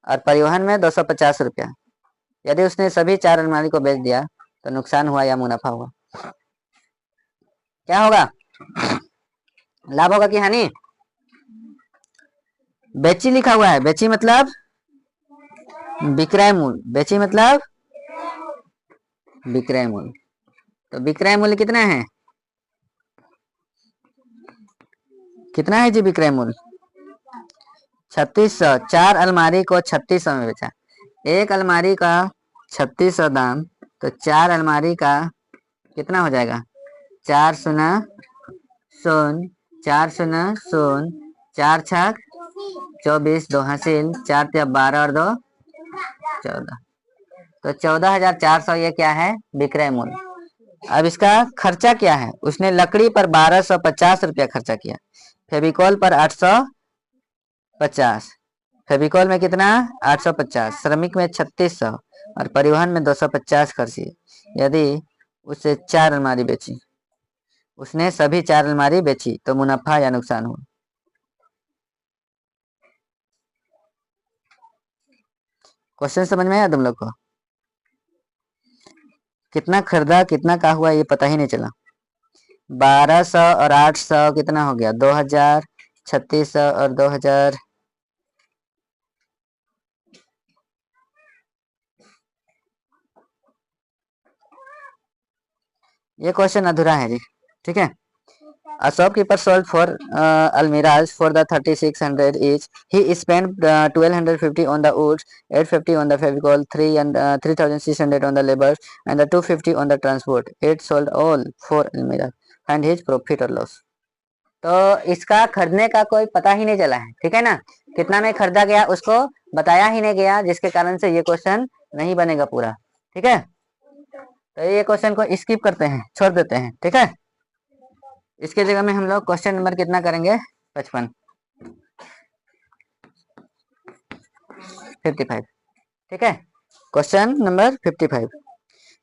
और परिवहन में 250 रुपया। यदि उसने सभी 4 अलमारी को बेच दिया तो नुकसान हुआ या मुनाफा हुआ? क्या होगा? लाभ होगा कि हानि? बेची लिखा हुआ है। बेची मतलब विक्रय मूल्य। बेची मतलब विक्रय मूल्य। तो विक्रय मूल्य कितना है? कितना है जी विक्रय मूल्य? 3600। 4 अलमारी को 3600 में बेचा। एक अलमारी का 3600 दाम, तो 4 अलमारी का कितना हो जाएगा? 4 0 0 4 0 0 4 6 24, 2 हासिल, 4 या 12 और 2 14। तो 14,400 ये क्या है, विक्रय मूल्य। अब इसका खर्चा क्या है, उसने लकड़ी पर 1250 रुपया खर्चा किया, फेविकॉल पर 850, फेविकॉल में कितना 850, श्रमिक में 3600 और परिवहन में 250 खर्ची। यदि उसे 4 अलमारी बेची, उसने सभी 4 अलमारी बेची तो मुनाफा या नुकसान हुआ। क्वेश्चन समझ में आया तुम लोग को? कितना खरीदा कितना का हुआ ये पता ही नहीं चला। 1200 और 800 कितना हो गया, 2000, 3600 और 2000, ये क्वेश्चन अधूरा है जी। ठीक है। A shopkeeper sold 4 almirahs for the 3600 each. He spent 1250 on the woods, 850 on the fevicol, 3 and 3600 on the labors, and the 250 on the transport. It sold all 4 almirahs. Find his profit or loss. तो इसका खरीदने का कोई पता ही नहीं चला है। ठीक है ना, कितना में खरीदा गया उसको बताया ही नहीं गया, जिसके कारण से ये क्वेश्चन नहीं बनेगा पूरा। ठीक है, तो ये क्वेश्चन को स्किप करते हैं, छोड़ देते हैं। ठीक है, इसके जगह में हम लोग क्वेश्चन नंबर कितना करेंगे, 55, 55। ठीक है, क्वेश्चन नंबर 55।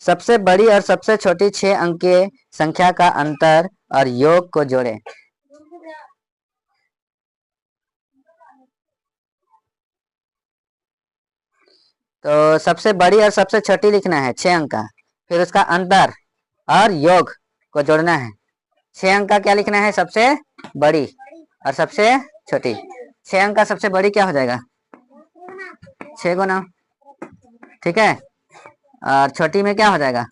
सबसे बड़ी और सबसे छोटी 6 अंकीय संख्या का अंतर और योग को जोड़े। तो सबसे बड़ी और सबसे छोटी लिखना है 6 अंक का, फिर उसका अंतर और योग को जोड़ना है। 6 अंक का क्या लिखना है, सबसे बड़ी और सबसे छोटी। 6 अंक का सबसे बड़ी क्या हो जाएगा, 6 गुना। ठीक है, और छोटी में क्या हो जाएगा,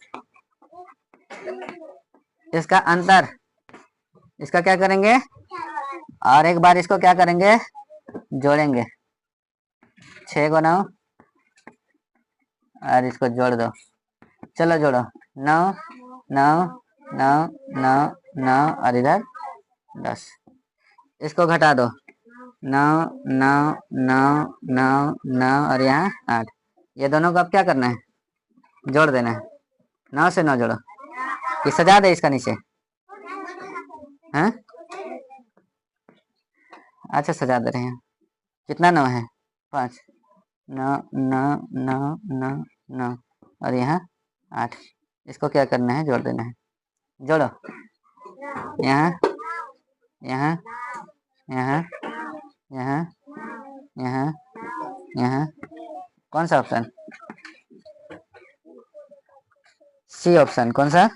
इसका अंतर, इसका क्या करेंगे, और एक बार इसको क्या करेंगे, जोड़ेंगे। 6 गुना और इसको जोड़ दो, चलो जोड़ो, 9 9 9 9 9 और इधर 10। इसको घटा दो, 9 9 9 9 9 और यहाँ 8। ये दोनों को अब क्या करना है, जोड़ देना है। 9 से 9 जोड़ो, कि सजा दे इसका नीचे, हैं? अच्छा सजा दे रहे हैं। कितना 9 है, 5, 9 9 9 9 9 और यहाँ 8। इसको क्या करना है, जोड़ देना है। जोड़ो, यहाँ यहाँ यहाँ यहाँ यहाँ यहाँ, कौन सा ऑप्शन, सी ऑप्शन, कौन सा,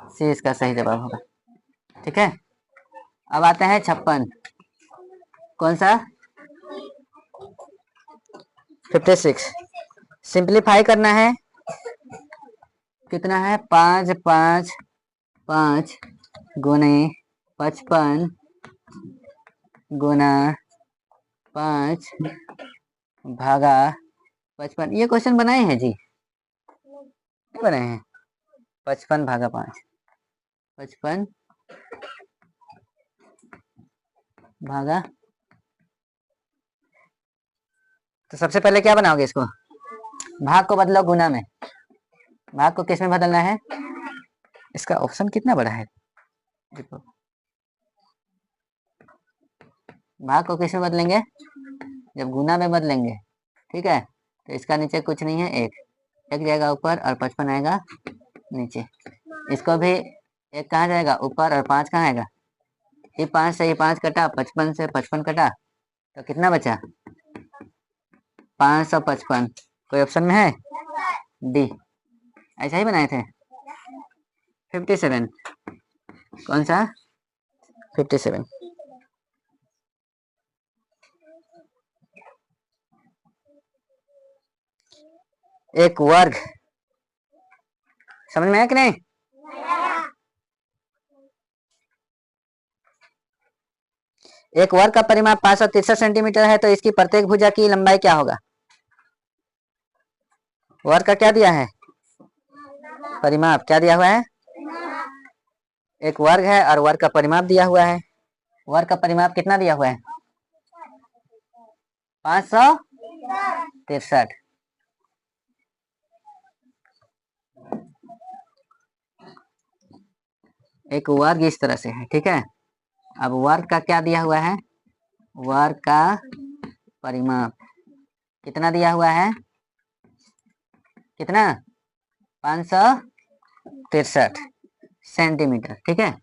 सी इसका सही जवाब होगा। ठीक है, अब आते हैं 56, कौन सा, 56। सिंप्लीफाई करना है, कितना है, 5 5 5 गुने 55 गुना 5 भागा 55। ये क्वेश्चन बनाए हैं जी, बनाए हैं। 55 भागा 5, 55 भागा, तो सबसे पहले क्या बनाओगे, इसको भाग को बदलो गुना में। भाग को किस में बदलना है, इसका ऑप्शन कितना बड़ा है, देखो भाग को किस में बदलेंगे, जब गुना में बदलेंगे। ठीक है, तो इसका नीचे कुछ नहीं है, एक जाएगा ऊपर और 55 आएगा नीचे। इसको भी एक कहाँ जाएगा ऊपर और 5 कहाँ आएगा, ये 5 से ये 5 कटा, 55 से 55 कटा, तो कितना बचा, 555। कोई ऑप्शन में है, डी। ऐसा ही बनाए थे। 57, कौन सा, 57। एक वर्ग, समझ में आया कि नहीं, एक वर्ग का परिमाप 563 सेंटीमीटर है, तो इसकी प्रत्येक भुजा की लंबाई क्या होगा। वर्ग का क्या दिया है, परिमाप क्या दिया हुआ है, एक वर्ग है और वर्ग का परिमाप दिया हुआ है। वर्ग का परिमाप कितना दिया हुआ है, 563। एक वर्ग इस तरह से है, ठीक है। अब वर्ग का क्या दिया हुआ है, वर्ग का परिमाप कितना दिया हुआ है, कितना, 563 सेंटीमीटर, ठीक है,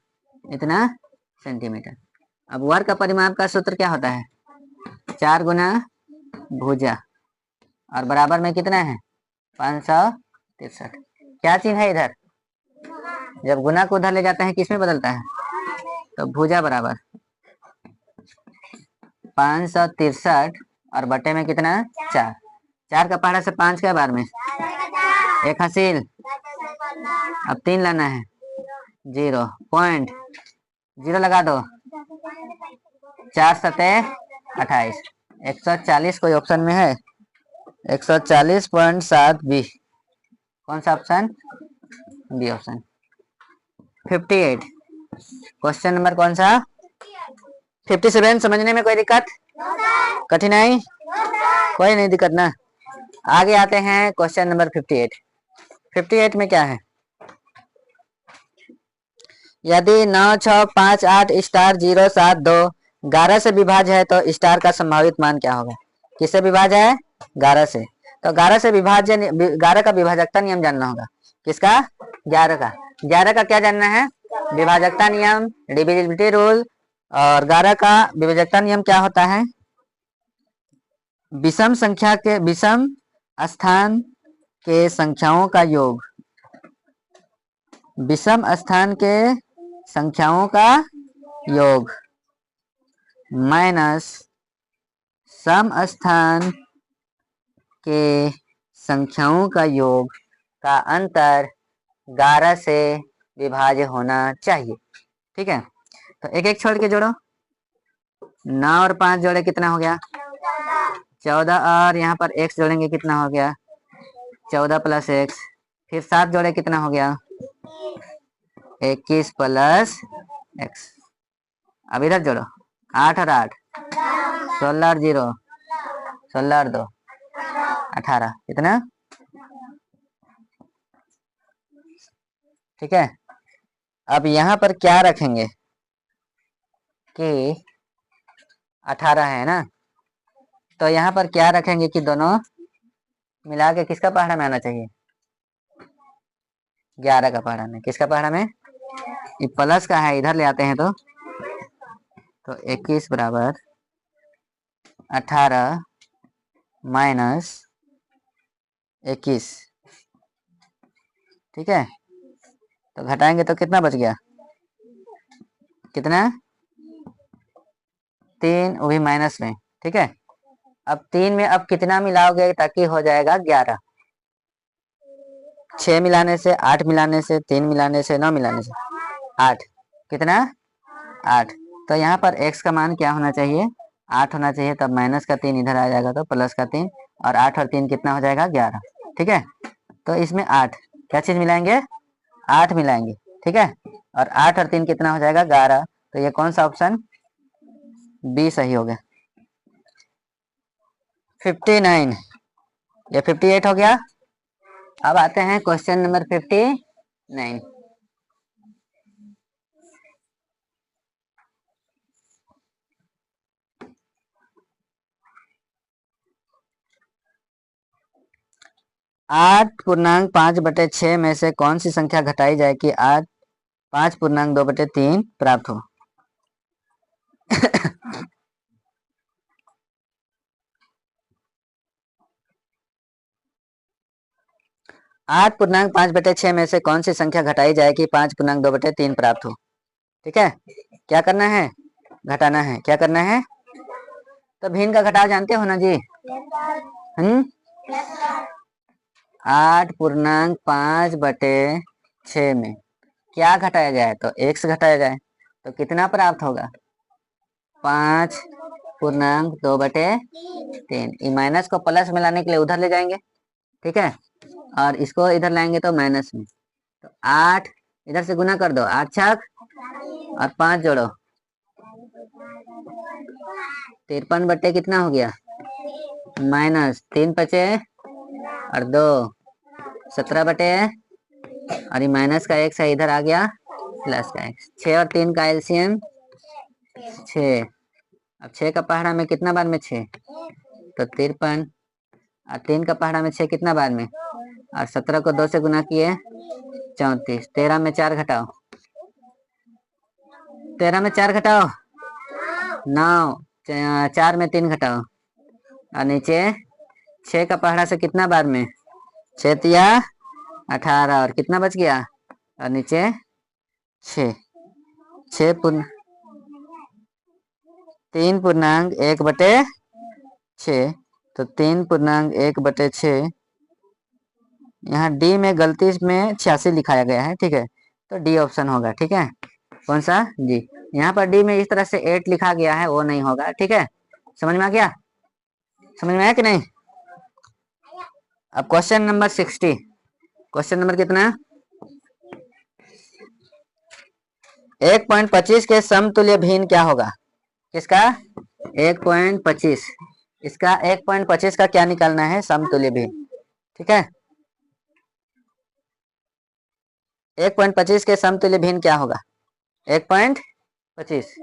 इतना सेंटीमीटर। अब वर्ग का परिमाप का सूत्र क्या होता है, 4 गुना भुजा और बराबर में कितना है 563। क्या चिन्ह है इधर, जब गुना को उधर ले जाते हैं किसमें बदलता है, तो भुजा बराबर 563 और बटे में कितना 4। 4 का पहाड़ा से 5 के बार में एक हासिल, अब 3 लाना है, 0.0 लगा दो, 4 सते 28, 140 कोई ऑप्शन में है, 140.7 बी, कौन सा option, B option. 58 question number कौन सा, 57 समझने में कोई दिक्कत, कठिनाई, कोई नहीं दिक्कत ना। आगे आते हैं क्वेश्चन नंबर 58। 58 में क्या है, यदि 9 6 5 8 स्टार 0 7 2 11 से विभाज्य है तो स्टार का संभावित मान क्या होगा। किससे विभाज्य है, 11 से, तो 11 से विभाज्य, 11 का विभाजकता नियम जानना होगा, किसका, 11 का। 11 का क्या जानना है, विभाजकता नियम, डिविजिबिलिटी रूल। और 11 का विभाजकता नियम क्या होता है, विषम संख्या के, विषम स्थान के संख्याओं का योग, विषम स्थान के संख्याओं का योग माइनस सम स्थान के संख्याओं का योग का अंतर 11 से विभाज्य होना चाहिए, ठीक है। तो एक एक छोड़ के जोड़ो, 9 और 5 जोड़े कितना हो गया 14, और यहाँ पर x जोड़ेंगे कितना हो गया 14 प्लस x, फिर 7 जोड़े कितना हो गया 21 प्लस x। अब इधर जोड़ो, 8 और 8 16 और 0 16 और 2 18, कितना, ठीक है। अब यहाँ पर क्या रखेंगे कि 18 है ना, तो यहाँ पर क्या रखेंगे कि दोनों मिला के किसका पहाड़ा में आना चाहिए, 11 का पहाड़ा में, किसका पहाड़ा में, ये प्लस का है, इधर ले आते हैं तो 21 बराबर 18 माइनस 21, ठीक है। तो घटाएंगे तो कितना बच गया, कितना 3, वो भी माइनस में, ठीक है। अब 3 में अब कितना मिलाओगे ताकि हो जाएगा 11, 6 मिलाने से, 8 मिलाने से, 3 मिलाने से, 9 मिलाने से 8, कितना 8। तो यहाँ पर x का मान क्या होना चाहिए, 8 होना चाहिए, तब माइनस का 3 इधर आ जाएगा तो प्लस का 3, और 8 और 3 कितना हो जाएगा 11, ठीक है। तो इसमें 8 क्या चीज मिलाएंगे, 8 मिलाएंगे, ठीक है, और 8 और 3 कितना हो जाएगा 11, तो ये कौन सा ऑप्शन, बी सही हो गया। 59, ये 58 हो गया। अब आते हैं क्वेश्चन नंबर 59। 8.5/6 में से कौन सी संख्या घटाई जाए कि 5.2/3 प्राप्त हो। 8.5/6 में से कौन सी संख्या घटाई जाए कि 5.2/3 प्राप्त हो, ठीक है। क्या करना है, घटाना है, क्या करना है, तो भिन्न का घटाव जानते हो ना जी, 8.5/6 में क्या घटाया जाए, तो x घटाया जाए, तो कितना प्राप्त होगा 5.2/3। माइनस को प्लस में लाने के लिए उधर ले जाएंगे, ठीक है, और इसको इधर लाएंगे तो माइनस में, तो 8 इधर से गुना कर दो, 8 छक और 5 जोड़ो, 53 बटे कितना हो गया माइनस 3 बचे और 2 17 बटे, और ये माइनस का x है इधर आ गया प्लस का x। 6 और 3 का एलसीएम 6। अब 6 का पहाड़ा में कितना बार में 6, तो 53, और 3 का पहाड़ा में 6 कितना बार में, और 17 को 2 से गुना किए 34। 13 में 4 घटाओ, 13 में 4 घटाओ 9, 4 में 3 घटाओ, और नीचे 6 का पहाड़ा से कितना बार में, 6 तिया 18, और कितना बच गया, और नीचे 6, 6 3 पूर्णांक 1 बटे 6, तो 3 पूर्णांक 1 बटे 6। यहाँ डी में गलती में 86 लिखाया गया है, ठीक है, तो डी ऑप्शन होगा, ठीक है। कौन सा, जी। यहाँ पर डी में इस तरह से 8 लिखा गया है, वो नहीं होगा, ठीक है। समझ में आ गया, समझ में आया कि नहीं। अब क्वेश्चन नंबर 60, क्वेश्चन नंबर कितना, 1.25 के समतुल्य भिन्न क्या होगा, किसका 1.25, इसका 1.25 का क्या निकालना है, समतुल्य भिन्न, ठीक है। 1.25 के समतुल्य भिन्न क्या होगा, 1.25,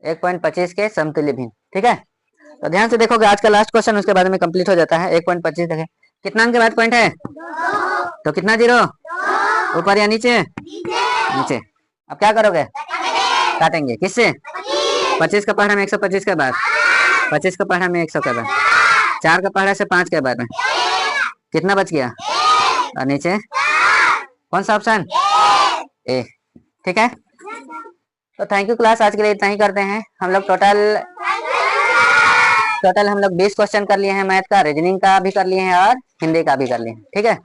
1.25 के समतुल्य भिन्न, ठीक है। तो ध्यान से देखोगे आज का लास्ट क्वेश्चन, उसके बाद में कंप्लीट हो जाता है। 1.25 देखें कितना अंक के बाद पॉइंट है, तो कितना जीरो, ऊपर या नीचे, नीचे। अब क्या करोगे, काटेंगे किससे, 25 का पहाड़ा में 125 के बाद, 25 का पहाड़ा में 100 के बाद, 4 का पहाड़ा से 5 के बाद में कितना बच गया, और नीचे कौन सा ऑप्शन, ए, ठीक है। तो थैंक यू क्लास, आज के लिए इतना ही करते हैं हम लोग। टोटल हम लोग 20 क्वेश्चन कर लिए हैं, मैथ का, रीजनिंग का भी कर लिए हैं और हिंदी का भी कर लिए हैं, ठीक है।